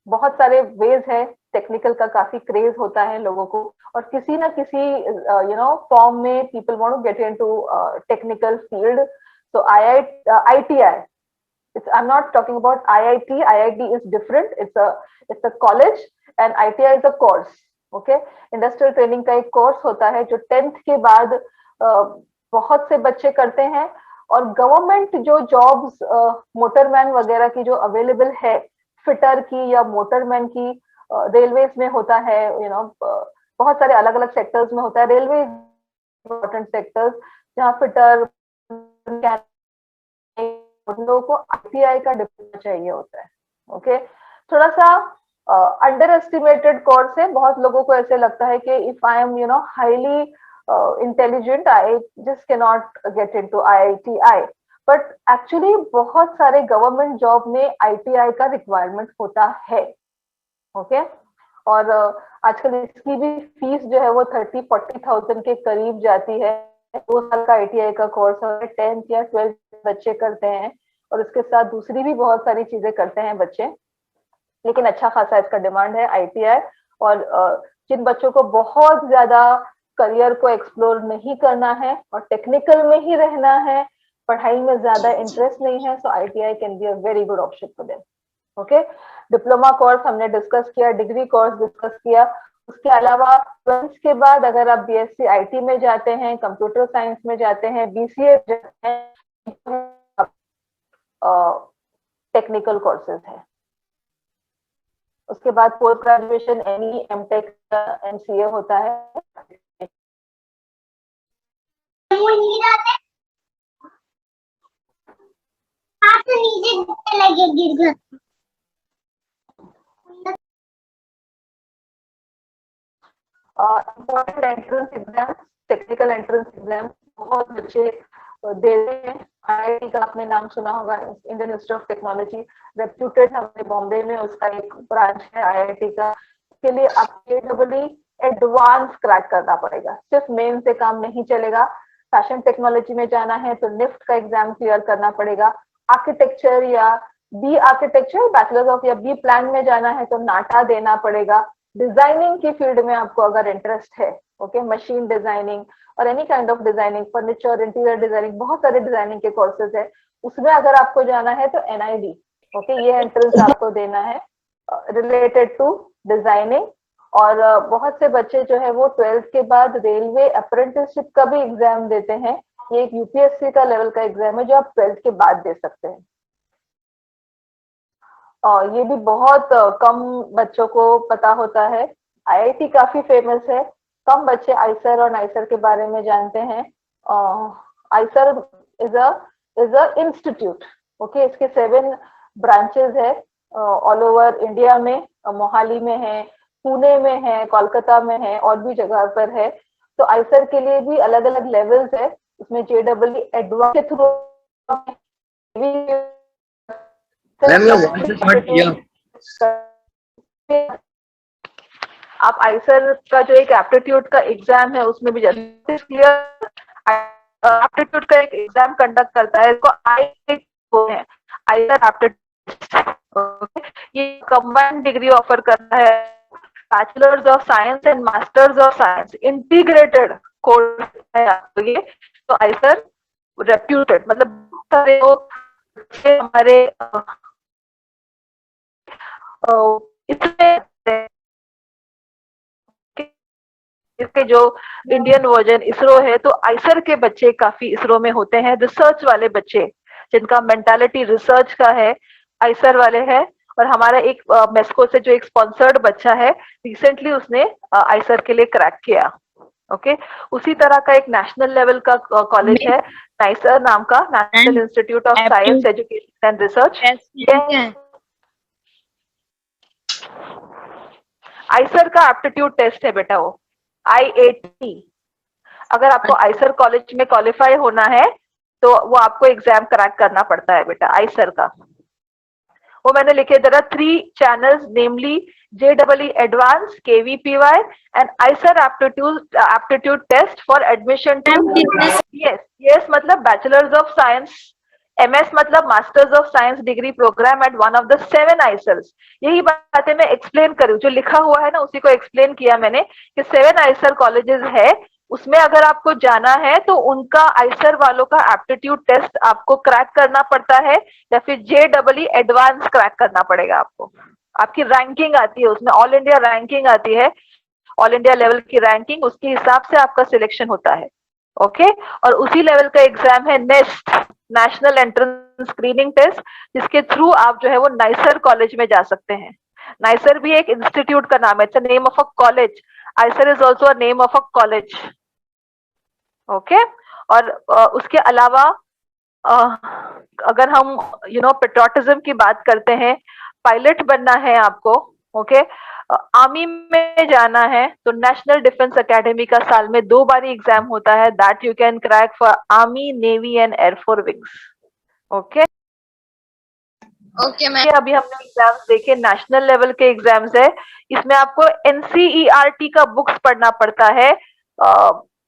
बहुत सारे veg है, technical का काफी craze होता है लोगों को और किसी ना किसी फॉर्म में people want to get into technical field. So IITI, I'm not talking about IIT. IIT is different. It's a college and ITI is a course. Okay, industrial training का एक कोर्स होता है जो 10th के बाद बहुत से बच्चे करते हैं और गवर्नमेंट जो जॉब्स मोटरमैन वगैरह की जो अवेलेबल है, फिटर की या मोटरमैन की, रेलवेज में होता है, बहुत सारे अलग अलग सेक्टर्स में होता है। रेलवे इंपॉर्टेंट सेक्टर्स जहाँ फिटर उन लोगों को ITI का डिप्लोमा चाहिए होता है। ओके, थोड़ा सा अंडर एस्टिमेटेड कोर्स है। बहुत लोगों को ऐसे लगता है कि if I M highly intelligent I just can not get into IITI, but actually बहुत सारे गवर्नमेंट जॉब में ITI का रिक्वायरमेंट होता है। ओके, और आजकल इसकी भी फीस जो है वो 30-40,000 के करीब जाती है। 2 साल का ITI का कोर्स है, 10th या 12th बच्चे करते हैं और उसके साथ दूसरी भी बहुत सारी चीजें करते हैं बच्चे, लेकिन अच्छा खासा इसका डिमांड है ITI। और जिन बच्चों को बहुत ज्यादा करियर को एक्सप्लोर नहीं करना है और टेक्निकल में ही रहना है, पढ़ाई में ज्यादा इंटरेस्ट नहीं है, सो ITI can be a very good option for them. Okay, diploma course हमने डिस्कस किया, डिग्री कोर्स डिस्कस किया। उसके अलावा 12th के बाद अगर आप BSc IT में जाते हैं, कंप्यूटर साइंस में जाते हैं, BCA जाते हैं, टेक्निकल कोर्सेज है। उसके बाद post graduation ME MTech MCA होता है। Important entrance exam, technical entrance exam बहुत बच्चे दे रहे हैं। IIT का आपने नाम सुना होगा, Indian institute of technology, reputed, हमने बॉम्बे में उसका एक ब्रांच है IIT का। इसके लिए आपको AEE एडवांस क्रैक करना पड़ेगा, सिर्फ मेन से काम नहीं चलेगा। फैशन टेक्नोलॉजी में जाना है तो NIFT का एग्जाम क्लियर करना पड़ेगा। आर्किटेक्चर या B आर्किटेक्चर, बैचलर्स ऑफ या B प्लान में जाना है तो नाटा देना पड़ेगा। डिजाइनिंग की फील्ड में आपको अगर इंटरेस्ट है, ओके, मशीन डिजाइनिंग और any kind of designing, furniture, interior designing, बहुत सारे डिजाइनिंग के कोर्सेज है, उसमें अगर आपको जाना है तो NID, ओके, ये एंट्रेंस आपको देना है रिलेटेड टू डिजाइनिंग। और बहुत से बच्चे जो है वो 12th के बाद रेलवे अप्रेंटिसशिप का भी एग्जाम देते हैं। ये एक UPSC का लेवल का एग्जाम है जो आप 12th के बाद दे सकते हैं। और ये भी बहुत कम बच्चों को पता होता है। IIT काफी फेमस है, कम बच्चे IISER और NICER के बारे में जानते हैं। IISER is a institute, okay, इसके 7 ब्रांचेस है ऑल ओवर इंडिया में। मोहाली में है, पुणे में है, कोलकाता में है और भी जगह पर है। तो IISER के लिए भी अलग अलग लेवल्स है, उसमें JEE एडवांस के through ma'am your voice is not clear. आप IISER का जो एक एप्टीट्यूड का एग्जाम है उसमें भी जैसे क्लियर एप्टीट्यूड का एक एग्जाम कंडक्ट करता है, इसको IISER एप्टीट्यूड, ये कंबाइंड डिग्री ऑफर करता है, bachelors of science and masters of science integrated course है आपके लिए। तो IISER रेप्यूटेड, मतलब सारे हमारे इसमें इसके जो इंडियन वर्जन इसरो है, तो IISER के बच्चे काफी इसरो में होते हैं। रिसर्च वाले बच्चे जिनका मेंटालिटी रिसर्च का है, IISER वाले हैं। और हमारा एक मेस्को से जो एक स्पॉन्सर्ड बच्चा है, रिसेंटली उसने आईसर के लिए क्रैक किया। ओके, उसी तरह का एक नेशनल लेवल का कॉलेज है नाइसर नाम का, national institute of science education and research. Eicher का एप्टीट्यूड टेस्ट है बेटा, वो IAT। अगर आपको आईसर कॉलेज में क्वालिफाई होना है तो वो आपको एग्जाम क्रैक करना पड़ता है बेटा, आईसर का। वो मैंने लिखे, there are 3 channels, namely JEE Advanced, KVPY and ICER aptitude test for admission to yes मतलब Bachelors of Science, MS मतलब Masters of Science degree program at one of the 7 ICERs। यही बातें मैं एक्सप्लेन करूँ, जो लिखा हुआ है ना उसी को एक्सप्लेन किया मैंने कि 7 ICER कॉलेजेस है, उसमें अगर आपको जाना है तो उनका आईसर वालों का एप्टीट्यूड टेस्ट आपको क्रैक करना पड़ता है, या फिर JEE एडवांस क्रैक करना पड़ेगा आपको। आपकी रैंकिंग आती है उसमें, ऑल इंडिया रैंकिंग आती है, ऑल इंडिया लेवल की रैंकिंग, उसके हिसाब से आपका सिलेक्शन होता है। ओके, और उसी लेवल का एग्जाम है NEST, national entrance screening test, जिसके थ्रू आप जो है वो नाइसर कॉलेज में जा सकते हैं। नाइसर भी एक इंस्टीट्यूट का नाम है, it's a name of a college. Eicher is also a name of a college. Okay, और उसके अलावा अगर हम पेट्रोटिज्म की बात करते हैं, पायलट बनना है आपको, ओके, आर्मी में जाना है तो नेशनल डिफेंस एकेडमी का साल में 2 बार एग्जाम होता है, that you can crack for army, navy and air force wings. Okay okay ma'am. अभी हमने एग्जाम्स देखे, नेशनल लेवल के एग्जाम्स है, इसमें आपको NCERT का बुक्स पढ़ना पड़ता है,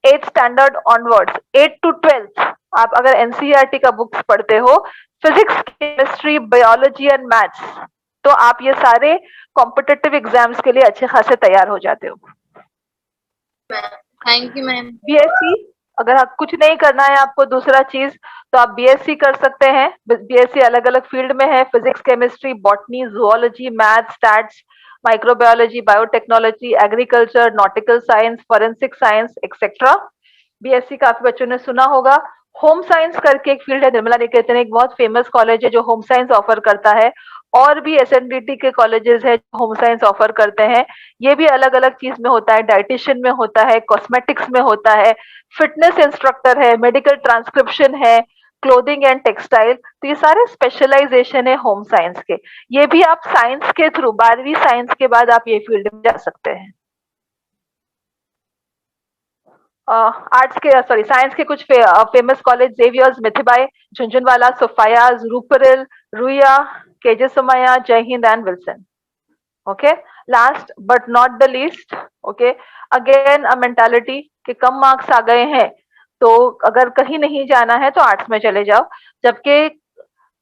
8th standard onwards, 8 to 12th। आप अगर NCERT का बुक्स पढ़ते हो, physics, chemistry, biology and maths, तो आप ये सारे कॉम्पिटिटिव एग्जाम्स के लिए अच्छे खासे तैयार हो जाते हो। Thank you ma'am. BSc, अगर आप कुछ नहीं करना है आपको दूसरा चीज, तो आप BSc कर सकते हैं। BSc अलग अलग फील्ड में है, physics, chemistry, botany, zoology, math, stats, microbiology, biotechnology, agriculture, nautical science, forensic science etcetera. BSc काफी बच्चों ने सुना होगा। होम साइंस करके एक फील्ड है, निर्मला निकेतन एक बहुत फेमस कॉलेज है जो होम साइंस ऑफर करता है, और भी SNDT के कॉलेजेस है जो होम साइंस ऑफर करते हैं। ये भी अलग अलग चीज में होता है, डाइटिशियन में होता है, कॉस्मेटिक्स में होता है, फिटनेस इंस्ट्रक्टर है, मेडिकल ट्रांसक्रिप्शन है, क्लोथिंग एंड टेक्सटाइल, तो ये सारे स्पेशलाइजेशन है होम साइंस के। ये भी आप साइंस के थ्रू, 12वीं साइंस के बाद आप ये फील्ड में जा सकते हैं। आर्ट्स के सॉरी साइंस के कुछ famous college, Xavier's, Mithibai, Jhunjhunwala, Sophia's, Ruparel, Ruia, KJ Somaiya, Jai Hind and Wilson. Okay, last but not the least, okay, again a mentality कि कम मार्क्स आ गए हैं तो अगर कहीं नहीं जाना है तो आर्ट्स में चले जाओ, जबकि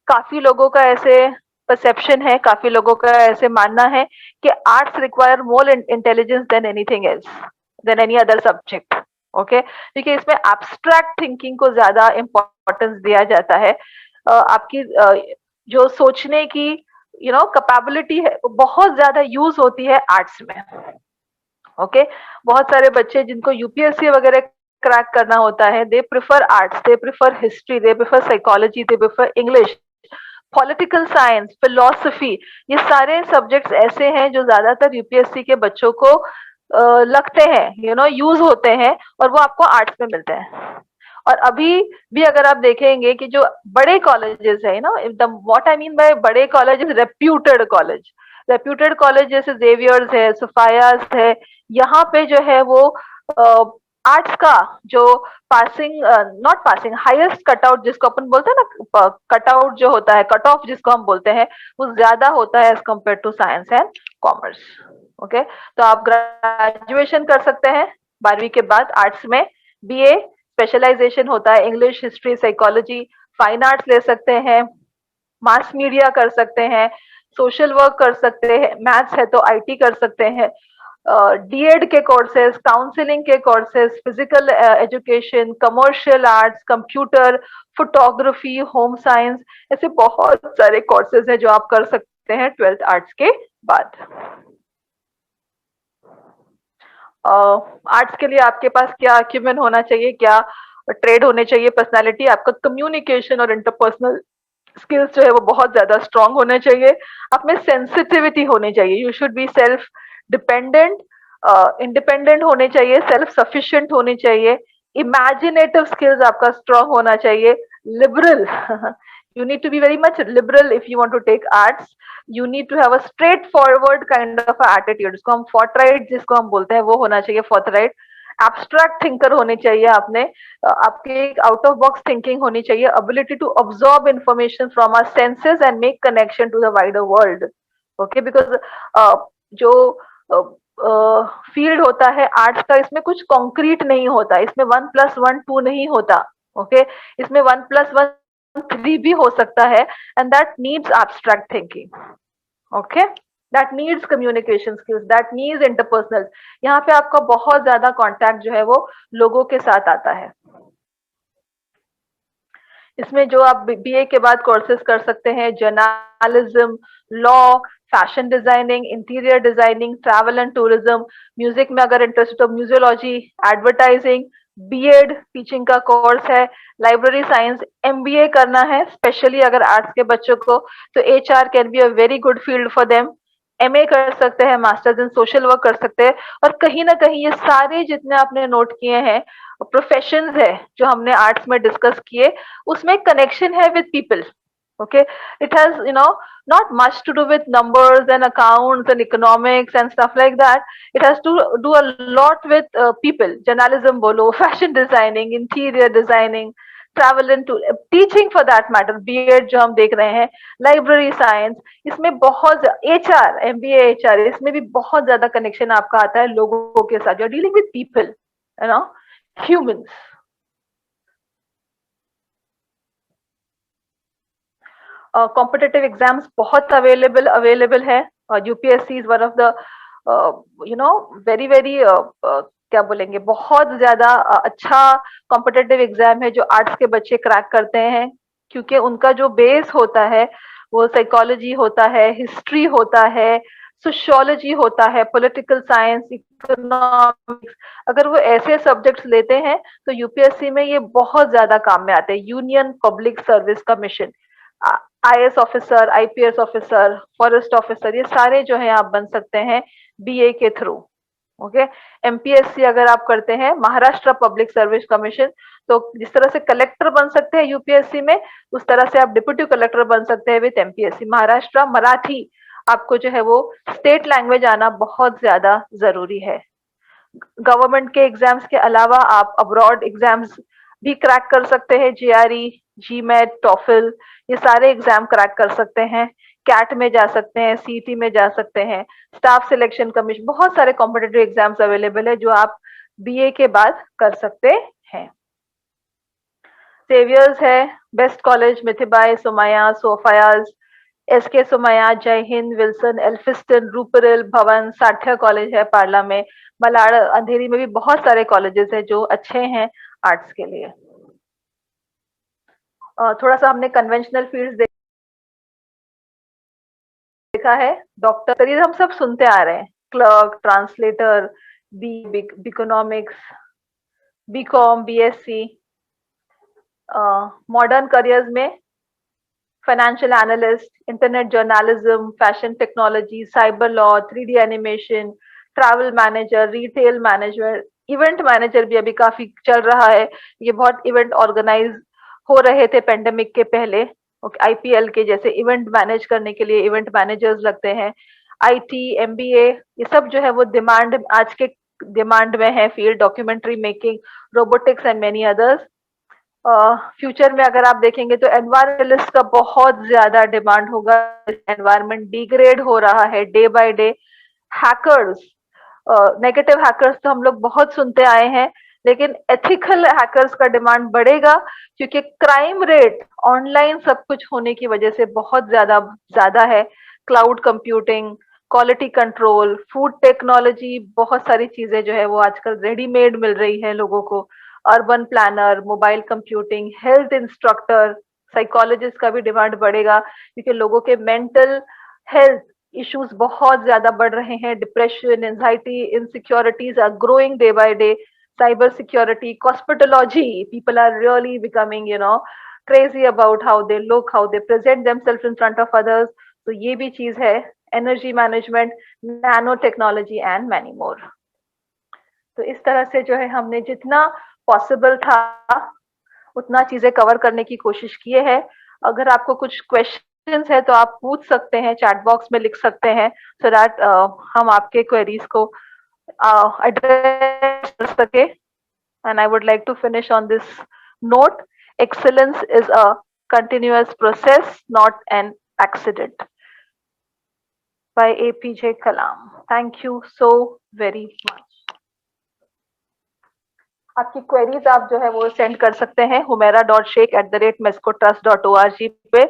काफी लोगों का ऐसे परसेप्शन है, काफी लोगों का ऐसे मानना है कि arts require more intelligence than anything else, than any other subject. Okay, क्योंकि इसमें एब्स्ट्रैक्ट थिंकिंग को ज्यादा इंपॉर्टेंस दिया जाता है। आपकी जो सोचने की कैपेबिलिटी है वो बहुत ज्यादा यूज होती है आर्ट्स में। ओके, बहुत सारे बच्चे जिनको UPSC वगैरह क्रैक करना होता है, they prefer arts, they prefer history, they prefer psychology, they prefer English, political science, philosophy. ये सारे सब्जेक्ट्स ऐसे हैं जो ज्यादातर UPSC के बच्चों को लगते हैं, यूज होते हैं, और वो आपको आर्ट्स में मिलते हैं। और अभी भी अगर आप देखेंगे कि जो बड़े कॉलेजेस है व्हाट आई मीन बाय बड़े कॉलेजेस, रेप्यूटेड कॉलेज जैसे जेवियर्स है, सोफायास है, यहाँ पे जो है वो आर्ट्स का जो नॉट पासिंग, हाईएस्ट कटआउट जिसको अपन बोलते हैं ना, कटआउट जो होता है, कट ऑफ जिसको हम बोलते हैं, वो ज्यादा होता है as compare to science and commerce. Okay, तो आप ग्रेजुएशन कर सकते हैं 12वीं के बाद आर्ट्स में, BA स्पेशलाइजेशन होता है, English, history, psychology, fine arts ले सकते हैं, मास मीडिया कर सकते हैं, सोशल वर्क कर सकते हैं, मैथ्स है तो IT कर सकते हैं, DED के कोर्सेज, काउंसलिंग के courses, physical education, commercial arts, computer, photography, home science, ऐसे बहुत सारे कोर्सेज हैं जो आप कर सकते हैं 12th आर्ट्स के बाद। आर्ट्स के लिए आपके पास क्या अचीवमेंट होना चाहिए, क्या ट्रेड होने चाहिए, पर्सनालिटी, आपका कम्युनिकेशन और इंटरपर्सनल स्किल्स जो है वो बहुत ज्यादा स्ट्रांग होने चाहिए, आप में सेंसिटिविटी होनी चाहिए, you should be self dependent, independent होने चाहिए, सेल्फ सफिशिएंट होनी चाहिए, इमेजिनेटिव स्किल्स आपका स्ट्रांग होना चाहिए, liberal you need to be very much liberal if you want to take arts, you need to have a straightforward kind of a attitude, जिसको हम forthright जिसको हम बोलते हैं वो होना चाहिए, forthright, एब्स्ट्रैक्ट थिंकर होने चाहिए आपने, आपके एक आउट ऑफ बॉक्स थिंकिंग होनी चाहिए, ability to absorb information from our senses and make connection to the wider world, okay, because जो फील्ड होता है आर्ट्स का, इसमें कुछ कॉन्क्रीट नहीं होता, इसमें 1+1 2 नहीं होता, ओके, इसमें 1+1 3 भी हो सकता है, and that needs abstract thinking, okay, that needs communication skills, that needs interpersonal, यहाँ पे आपका बहुत ज्यादा कांटेक्ट जो है वो लोगों के साथ आता है। इसमें जो आप बीए के बाद कोर्सेज कर सकते हैं, journalism, law, fashion designing, interior designing, travel and tourism, music में अगर इंटरेस्ट हो म्यूजियोलॉजी, एडवर्टाइजिंग, बीएड टीचिंग का कोर्स है, लाइब्रेरी साइंस, एमबीए करना है स्पेशली अगर आर्ट्स के बच्चों को, तो HR can be a very good field for them, MA कर सकते हैं, मास्टर्स इन सोशल वर्क कर सकते हैं, और कहीं ना कहीं ये सारे जितने आपने नोट किए हैं प्रोफेशंस है जो हमने आर्ट्स में डिस्कस किए, उसमें कनेक्शन है with people, okay, it has, you know, not much to do with numbers and accounts and economics and stuff like that, it has to do a lot with people, journalism bolo, fashion designing, interior designing, travel and teaching for that matter, B Ed जो हम देख रहे हैं, library science, इसमें बहुत HR, MBA HR, इसमें भी बहुत ज्यादा कनेक्शन आपका आता है लोगों के साथ, you are dealing with people, you know, humans. Competitive exams बहुत अवेलेबल है, UPSC is one of the you know very very क्या बोलेंगे, बहुत ज्यादा अच्छा कॉम्पिटिटिव एग्जाम है जो आर्ट्स के बच्चे क्रैक करते हैं, क्योंकि उनका जो बेस होता है वो साइकोलॉजी होता है, हिस्ट्री होता है, सोशियोलॉजी होता है, पॉलिटिकल साइंस, इकोनॉमिक्स, अगर वो ऐसे सब्जेक्ट्स लेते हैं तो यूपीएससी में ये बहुत ज्यादा काम में आते हैं, union public service commission, IAS officer, IPS officer, forest officer, ये सारे जो है आप बन सकते हैं बीए के थ्रू, ओके। एमपीएससी अगर आप करते हैं, महाराष्ट्र पब्लिक सर्विस कमीशन, तो जिस तरह से कलेक्टर बन सकते हैं यूपीएससी में, उस तरह से आप डिप्यूटी कलेक्टर बन सकते हैं विद एमपीएससी। महाराष्ट्र मराठी आपको जो है वो स्टेट लैंग्वेज आना बहुत ज्यादा जरूरी है। गवर्नमेंट के एग्जाम्स के अलावा आप अब्रॉड एग्जाम्स भी क्रैक कर सकते हैं, जीआरई, जीमेट, टॉफल, ये सारे एग्जाम क्रैक कर सकते हैं, कैट में जा सकते हैं, सीटी में जा सकते हैं, स्टाफ सिलेक्शन कमीशन, बहुत सारे कॉम्पिटिटिव एग्जाम्स अवेलेबल है जो आप बीए के बाद कर सकते हैं। सेवियर्स है, best college, Mithibai, Somaiya, Sophia's, SK Somaiya, Jai Hind, Wilson, Elphinstone, Ruparel, भवन, साठिया कॉलेज है पार्ला में, मलाड, अंधेरी में भी बहुत सारे कॉलेजेस हैं जो अच्छे हैं आर्ट्स के लिए। थोड़ा सा हमने कन्वेंशनल फील्ड्स देखा है, डॉक्टर, ये हम सब सुनते आ रहे हैं, clerk, translator, economics, BCom, BSc, modern careers में financial analyst, internet journalism, fashion technology, cyber law, 3D animation, travel manager, retail manager, event manager भी अभी काफी चल रहा है, ये बहुत इवेंट ऑर्गेनाइज हो रहे थे पेंडेमिक के पहले, आईपीएल के जैसे इवेंट मैनेज करने के लिए इवेंट मैनेजर्स लगते हैं, आईटी, एमबीए, ये सब जो है वो डिमांड, आज के डिमांड में है field, documentary making, robotics and many others. Future में अगर आप देखेंगे तो एनवायरमेंटलिस्ट का बहुत ज्यादा डिमांड होगा, एनवायरमेंट डिग्रेड हो रहा है day by day, hackers, negative hackers तो हम लोग बहुत सुनते आए हैं, लेकिन एथिकल हैकर्स का डिमांड बढ़ेगा, क्योंकि क्राइम रेट ऑनलाइन सब कुछ होने की वजह से बहुत ज्यादा है, cloud computing, quality control, food technology, बहुत सारी चीजें जो है वो आजकल रेडीमेड मिल रही है लोगों को, urban planner, mobile computing, health instructor, psychologist का भी डिमांड बढ़ेगा, क्योंकि लोगों के मेंटल हेल्थ इश्यूज बहुत ज्यादा बढ़ रहे हैं, depression, anxiety, insecurities are growing day by day, cyber security, cosmetology, people are really becoming, you know, crazy about how they look, how they present themselves in front of others. तो ये भी चीज है, energy management, nano technology and many more. तो इस तरह से जो है हमने जितना पॉसिबल था उतना चीजें कवर करने की कोशिश किए है। अगर आपको कुछ क्वेश्चंस है तो आप पूछ सकते हैं, चैट बॉक्स में लिख सकते हैं, सो दैट हम आपके क्वेरीज को एड्रेस कर सके। And I would like to finish on this note, excellence is a continuous process, not an accident. By APJ Kalam. Thank you so very much. आपकी क्वेरीज आप जो है वो सेंड कर सकते हैं humaira.sheikh@mescotrust.org पे,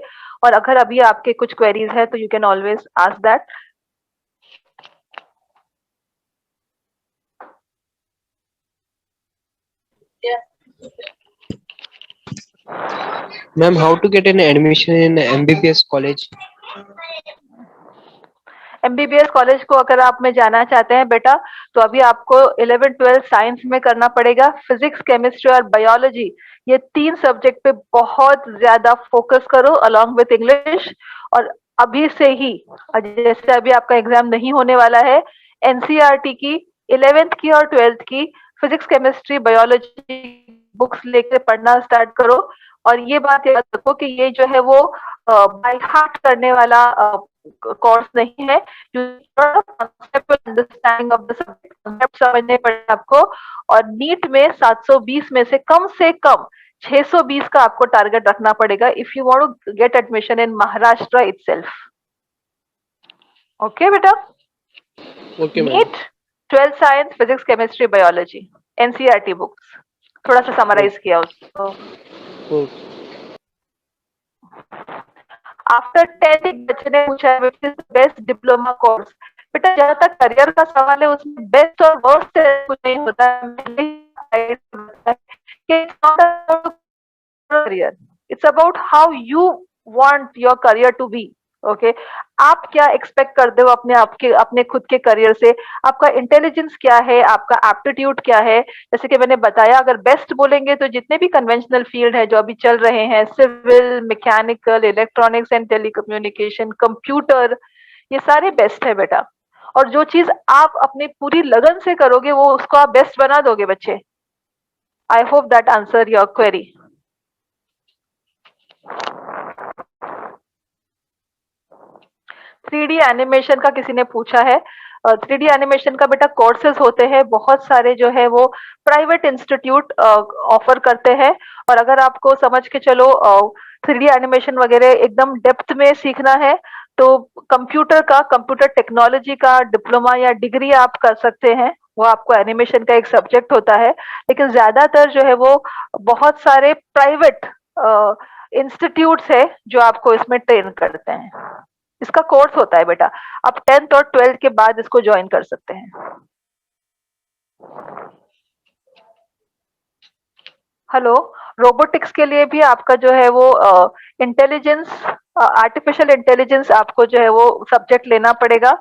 और अगर अभी आपके कुछ क्वेरीज है तो you can always ask that. Ma'am, how to get an admission in MBBS college? MBBS college को अगर आप में जाना चाहते हैं बेटा, तो अभी आपको 11-12 साइंस में करना पड़ेगा। फिजिक्स, केमिस्ट्री और बायोलॉजी, ये 3 सब्जेक्ट पे बहुत ज्यादा फोकस करो अलोंग विथ इंग्लिश। और अभी से ही, जैसे अभी आपका एग्जाम नहीं होने वाला है, एनसीईआरटी की 11th की और 12th की फिजिक्स, केमिस्ट्री, बायोलॉजी बुक्स लेकर पढ़ना स्टार्ट करो। और ये बात याद रखो कि ये जो है वो बाय हार्ट करने वाला कोर्स नहीं है। Understanding of the subject, concept समझने पड़े आपको। और नीट में 720 में से कम 620 का आपको टारगेट रखना पड़ेगा if you want to get admission in Maharashtra itself. Okay बेटा? Okay, ma'am. NEET, 12 science, physics, chemistry, biology, NCERT books, थोड़ा सा समराइज किया उसको। Okay. आफ्टर 10 एक बच्चे ने पूछा है which is best diploma course. बेटा जहां तक करियर का सवाल है उसमें बेस्ट और वर्स्ट कुछ नहीं होता है। Career, it's about how you want your career to be. Okay, आप क्या एक्सपेक्ट करते हो अपने खुद के करियर से, आपका इंटेलिजेंस क्या है, आपका एप्टीट्यूड क्या है। जैसे कि मैंने बताया, अगर बेस्ट बोलेंगे तो जितने भी कन्वेंशनल फील्ड है जो अभी चल रहे हैं, civil, mechanical, electronics and telecommunication, computer, ये सारे बेस्ट है बेटा। और जो चीज आप अपनी पूरी लगन से करोगे वो उसको आप बेस्ट बना दोगे बच्चे। I hope that answer your query. 3D animation का किसी ने पूछा है। 3D एनिमेशन का बेटा कोर्सेज होते हैं बहुत सारे, जो है वो प्राइवेट इंस्टीट्यूट ऑफर करते हैं। और अगर आपको समझ के चलो 3D एनिमेशन वगैरह एकदम डेप्थ में सीखना है तो कंप्यूटर टेक्नोलॉजी का डिप्लोमा या डिग्री आप कर सकते हैं। वो आपको एनिमेशन का एक सब्जेक्ट होता है, लेकिन ज्यादातर जो है वो बहुत सारे प्राइवेट इंस्टीट्यूट्स है जो आपको इसमें ट्रेन करते हैं। इसका कोर्स होता है बेटा, आप 10th और 12th के बाद इसको ज्वाइन कर सकते हैं। हेलो, रोबोटिक्स के लिए भी आपका जो है वो इंटेलिजेंस, आर्टिफिशियल इंटेलिजेंस आपको जो है वो सब्जेक्ट लेना पड़ेगा।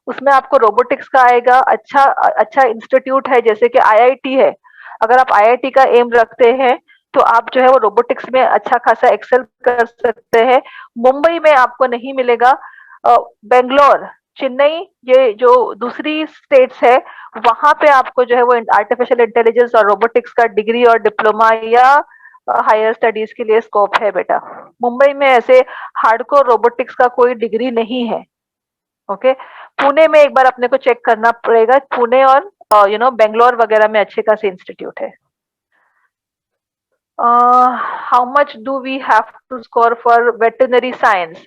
उसमें आपको रोबोटिक्स का आएगा। अच्छा इंस्टीट्यूट है जैसे कि आईआईटी है। अगर आप आईआईटी का एम रखते हैं तो आप जो है वो रोबोटिक्स में अच्छा खासा एक्सेल कर सकते हैं। मुंबई में आपको नहीं मिलेगा। बेंगलोर, चेन्नई, ये जो दूसरी स्टेट्स है, वहां पे आपको जो है वो आर्टिफिशियल इंटेलिजेंस और रोबोटिक्स का डिग्री और डिप्लोमा या हायर स्टडीज के लिए स्कोप है बेटा। मुंबई में ऐसे हार्डकोर रोबोटिक्स का कोई डिग्री नहीं है। ओके, पुणे में एक बार अपने को चेक करना पड़ेगा। पुणे और बेंगलोर वगैरह में अच्छे खासे इंस्टीट्यूट है। how much do we have to score for veterinary science?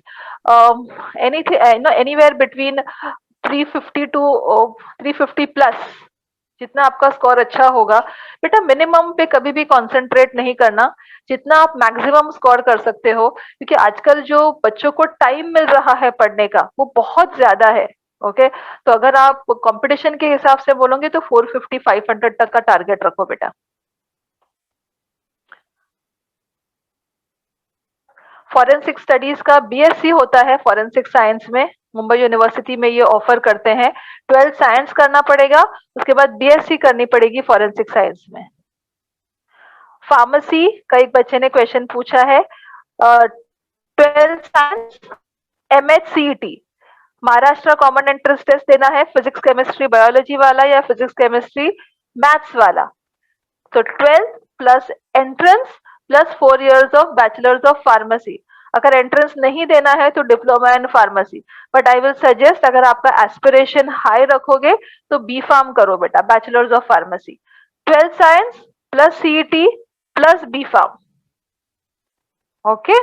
Anything, anywhere between 350 to 350 plus, जितना आपका स्कोर अच्छा होगा बेटा। मिनिमम पे कभी भी कंसंट्रेट नहीं करना, जितना आप मैक्सिमम स्कोर कर सकते हो, क्योंकि आजकल जो बच्चों को टाइम मिल रहा है पढ़ने का वो बहुत ज्यादा है। ओके, तो अगर आप कंपटीशन के हिसाब से बोलोगे तो 450-500 तक का टारगेट रखो बेटा। फॉरेंसिक स्टडीज का बीएससी होता है फॉरेंसिक साइंस में, मुंबई यूनिवर्सिटी में ये ऑफर करते हैं। 12 साइंस करना पड़ेगा, उसके बाद बीएससी करनी पड़ेगी फॉरेंसिक साइंस में। फार्मेसी का एक बच्चे ने क्वेश्चन पूछा है, 12th science MHCET, Maharashtra common entrance test देना है, फिजिक्स केमिस्ट्री बायोलॉजी वाला या फिजिक्स केमिस्ट्री मैथ्स वाला। तो 12th plus entrance plus 4 years of bachelors of pharmacy. अगर एंट्रेंस नहीं देना है तो diploma in pharmacy, but I will suggest अगर आपका एस्पिरेशन हाई रखोगे तो बी फार्म करो बेटा, bachelors of pharmacy. 12th science plus CET plus B pharm. Okay,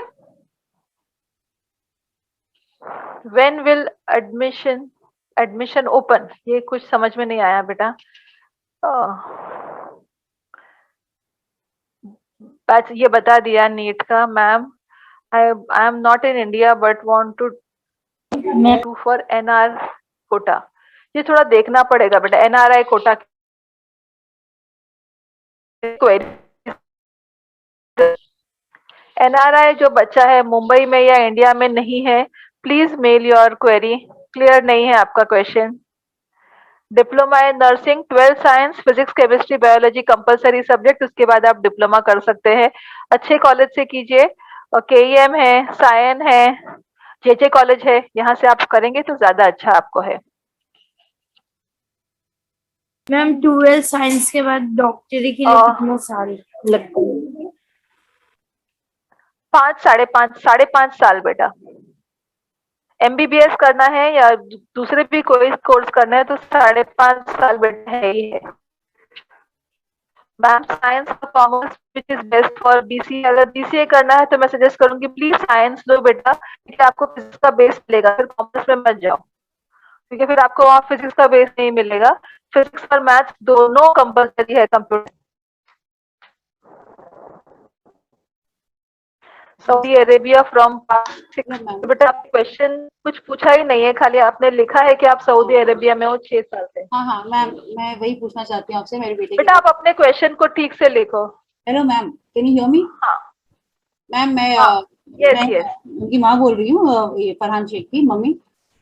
when will admission open, ये कुछ समझ में नहीं आया बेटा। ये बता दिया नीट का ma'am. I am not in India but want to do for NR quota. ये थोड़ा देखना पड़ेगा बेटा, एनआरआई कोटा एनआरआई जो बच्चा है मुंबई में या इंडिया में नहीं है, please mail your query. Clear नहीं है आपका question. Diploma in nursing, 12th science physics chemistry biology compulsory subject, उसके बाद आप डिप्लोमा कर सकते हैं। अच्छे कॉलेज से कीजिए, केईएम है, सायन है, जेजे कॉलेज है, यहाँ से आप करेंगे तो ज्यादा अच्छा आपको है। मैम 12 साइंस के बाद डॉक्टरी के लिए कितना साल लगता है? 5 साढ़े पाँच साल बेटा। एमबीबीएस करना है या दूसरे भी कोई कोर्स करना है तो 5.5 साल बेटा है ही है। मैम साइंस और commerce which is best for BCA, अगर बीसीए करना है तो मैं सजेस्ट करूंगी प्लीज साइंस लो बेटा, क्योंकि आपको फिजिक्स का बेस मिलेगा, फिर कॉमर्स में मत जाओ क्योंकि फिर आपको वहाँ फिजिक्स का बेस नहीं मिलेगा। फिजिक्स और मैथ्स दोनों कंपलसरी है कंप्यूटर। सऊदी अरेबिया फ्रॉम बेटा, आप क्वेश्चन कुछ पूछा ही नहीं है, खाली आपने लिखा है कि आप सऊदी अरेबिया में हो 6 साल से। हाँ हाँ मैम, मैं वही पूछना चाहती हूँ आपसे, मेरे बेटे बेटा आप अपने क्वेश्चन को ठीक से लिखो। Hello ma'am, can you hear me? हाँ मैम मैं यस उनकी माँ बोल रही हूँ, ये फरहान शेख की मम्मी।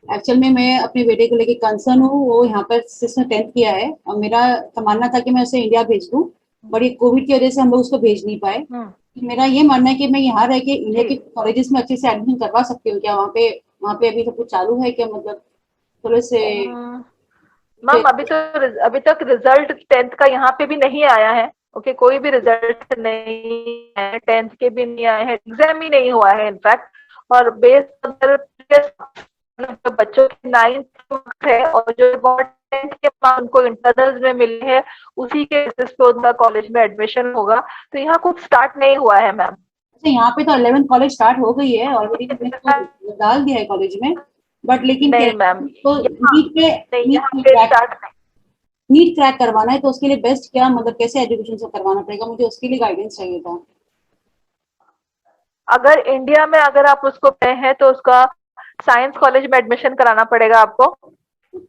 एक्चुअल में मैं अपने बेटे को लेके कंसर्न हूँ, वो यहाँ पर 10th किया है और मेरा तमन्ना था कि मैं उसे इंडिया भेज दूँ, बड़ी कोविड की वजह से हम लोग उसको भेज नहीं पाए। मेरा ये मानना है कि मैं यहाँ रह के इंडिया के कॉलेजेस में अच्छे से एडमिशन करवा सकती हूँ क्या? वहाँ पे अभी सब कुछ चालू है क्या? मतलब थोड़े से मैम अभी तक रिजल्ट 10th का यहाँ पे भी नहीं आया है। ओके, कोई भी रिजल्ट नहीं है, 10th के भी नहीं आए हैं, एग्जाम ही नहीं हुआ है इनफैक्ट। और बेस्ड अगर बच्चों की 9th है और जो 10th के बाद उनको इंटरनल्स में मिले हैं, उसी के बेसिस पे उनका कॉलेज में एडमिशन होगा। तो यहाँ कुछ स्टार्ट नहीं हुआ है मैम। अच्छा, यहाँ पे तो 11th कॉलेज स्टार्ट हो गई है ऑलरेडी, डाल दिया है कॉलेज में, बट लेकिन नहीं मैम, तो नीट क्रैक करवाना है तो उसके लिए बेस्ट क्या, मतलब कैसे एजुकेशन से करवाना पड़ेगा? मुझे उसके लिए गाइडेंस चाहिए था। अगर इंडिया में अगर आप उसको पे हैं तो उसका साइंस कॉलेज में एडमिशन कराना पड़ेगा आपको।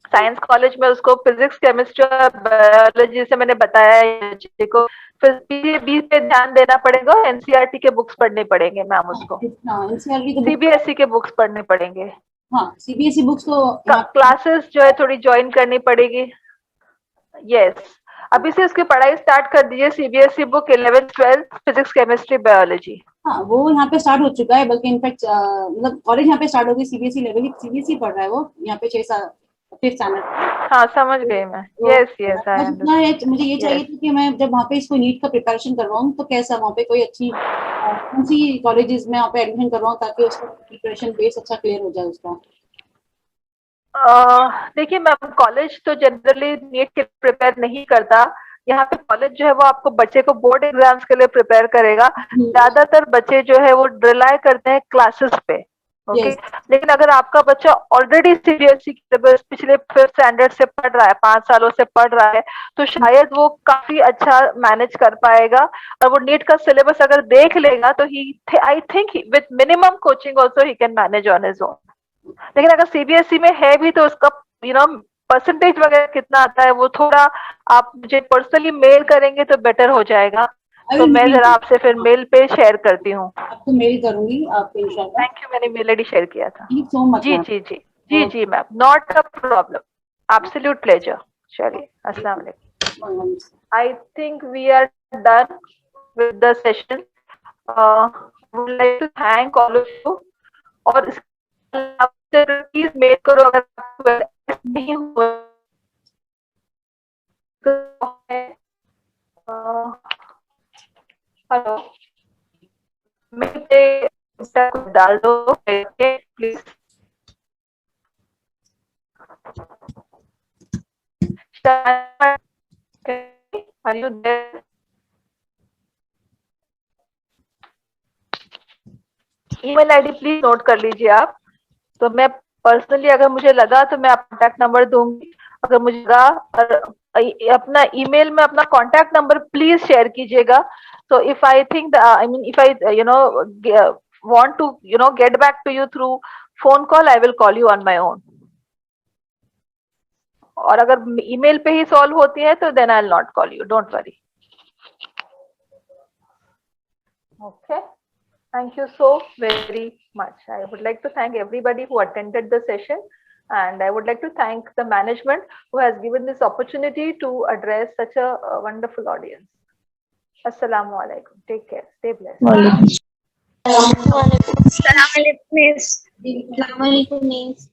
साइंस कॉलेज में उसको फिजिक्स केमिस्ट्री और बायोलॉजी से मैंने बताया को, फिर बी पे ध्यान देना पड़ेगा। एनसीईआरटी के बुक्स पढ़ने पड़ेंगे मैम उसको, सीबीएसई के बुक्स पढ़ने पड़ेंगे। हाँ, सीबीएसई बुक्स तो क्लासेस जो है थोड़ी ज्वाइन करनी पड़ेगी। यस, अभी से उसकी पढ़ाई स्टार्ट कर दीजिए। CBSE book 11th 12th physics chemistry biology. हाँ, वो यहाँ पे स्टार्ट हो चुका है, बल्कि इनफैक्ट मतलब कॉलेज यहाँ पे स्टार्ट हो गई, सीबीएसई लेवल सीबीएसई पढ़ रहा है वो यहाँ पे 6 साल 5th स्टैंडर्ड। हाँ समझ गई मैं। यस यस, मुझे ये चाहिए था कि मैं जब वहाँ पे इसको नीट का प्रिपरेशन करवाऊँ तो कैसा वहाँ पे कोई अच्छी कौन सी कॉलेजेस में वहाँ पे एडमिशन करवाऊँ ताकि उसका प्रिपरेशन बेस अच्छा क्लियर हो जाए उसका। देखिए मैम, कॉलेज तो जनरली नीट के प्रिपेयर नहीं करता। यहाँ पे कॉलेज जो है वो आपको बच्चे को बोर्ड एग्जाम्स के लिए प्रिपेयर करेगा। ज्यादातर बच्चे जो है वो रिलाई करते हैं क्लासेस पे। ओके, लेकिन अगर आपका बच्चा ऑलरेडी सीबीएसई सिलेबस पिछले 5th स्टैंडर्ड से पढ़ रहा है, 5 सालों से पढ़ रहा है, तो शायद वो काफी अच्छा मैनेज कर पाएगा। और वो नीट का सिलेबस अगर देख लेगा तो I think with minimum coaching also he can manage on his own. लेकिन अगर सीबीएसई में है भी तो उसका परसेंटेज वगैरह कितना आता है वो थोड़ा आप मुझे पर्सनली मेल करेंगे तो बेटर हो जाएगा। तो मैं जरा आपसे फिर मेल पे शेयर करती हूँ। आपको मेल करूंगी आपको इंशाल्लाह। थैंक यू, मैंने मेल आईडी शेयर किया था। So much. जी जी जी जी जी ma'am, not a problem, absolute pleasure. चलिए, अस्सलाम वालेकुम। I think we are done with the session. Would like to thank all of you. और इसके अलावा प्लीज मेल करो अगर आपको access नहीं हुआ हेलो मेल पे कुछ डाल दो please. Are you there? Email ID please note कर लीजिए आप. तो मैं पर्सनली अगर मुझे लगा तो मैं कॉन्टैक्ट नंबर दूंगी. अगर मुझे लगा अपना ईमेल में अपना कॉन्टैक्ट नंबर प्लीज शेयर कीजिएगा. So if I think if I want to get back to you through phone call, I will call you on my own. और अगर ईमेल पे ही सॉल्व होती है तो then I'll not call you. Don't worry. Okay. Thank you so very much. I would like to thank everybody who attended the session, and I would like to thank the management who has given this opportunity to address such a wonderful audience. Assalamu alaikum. Take care. Stay blessed. Assalamualaikum, miss. Assalamualaikum, miss.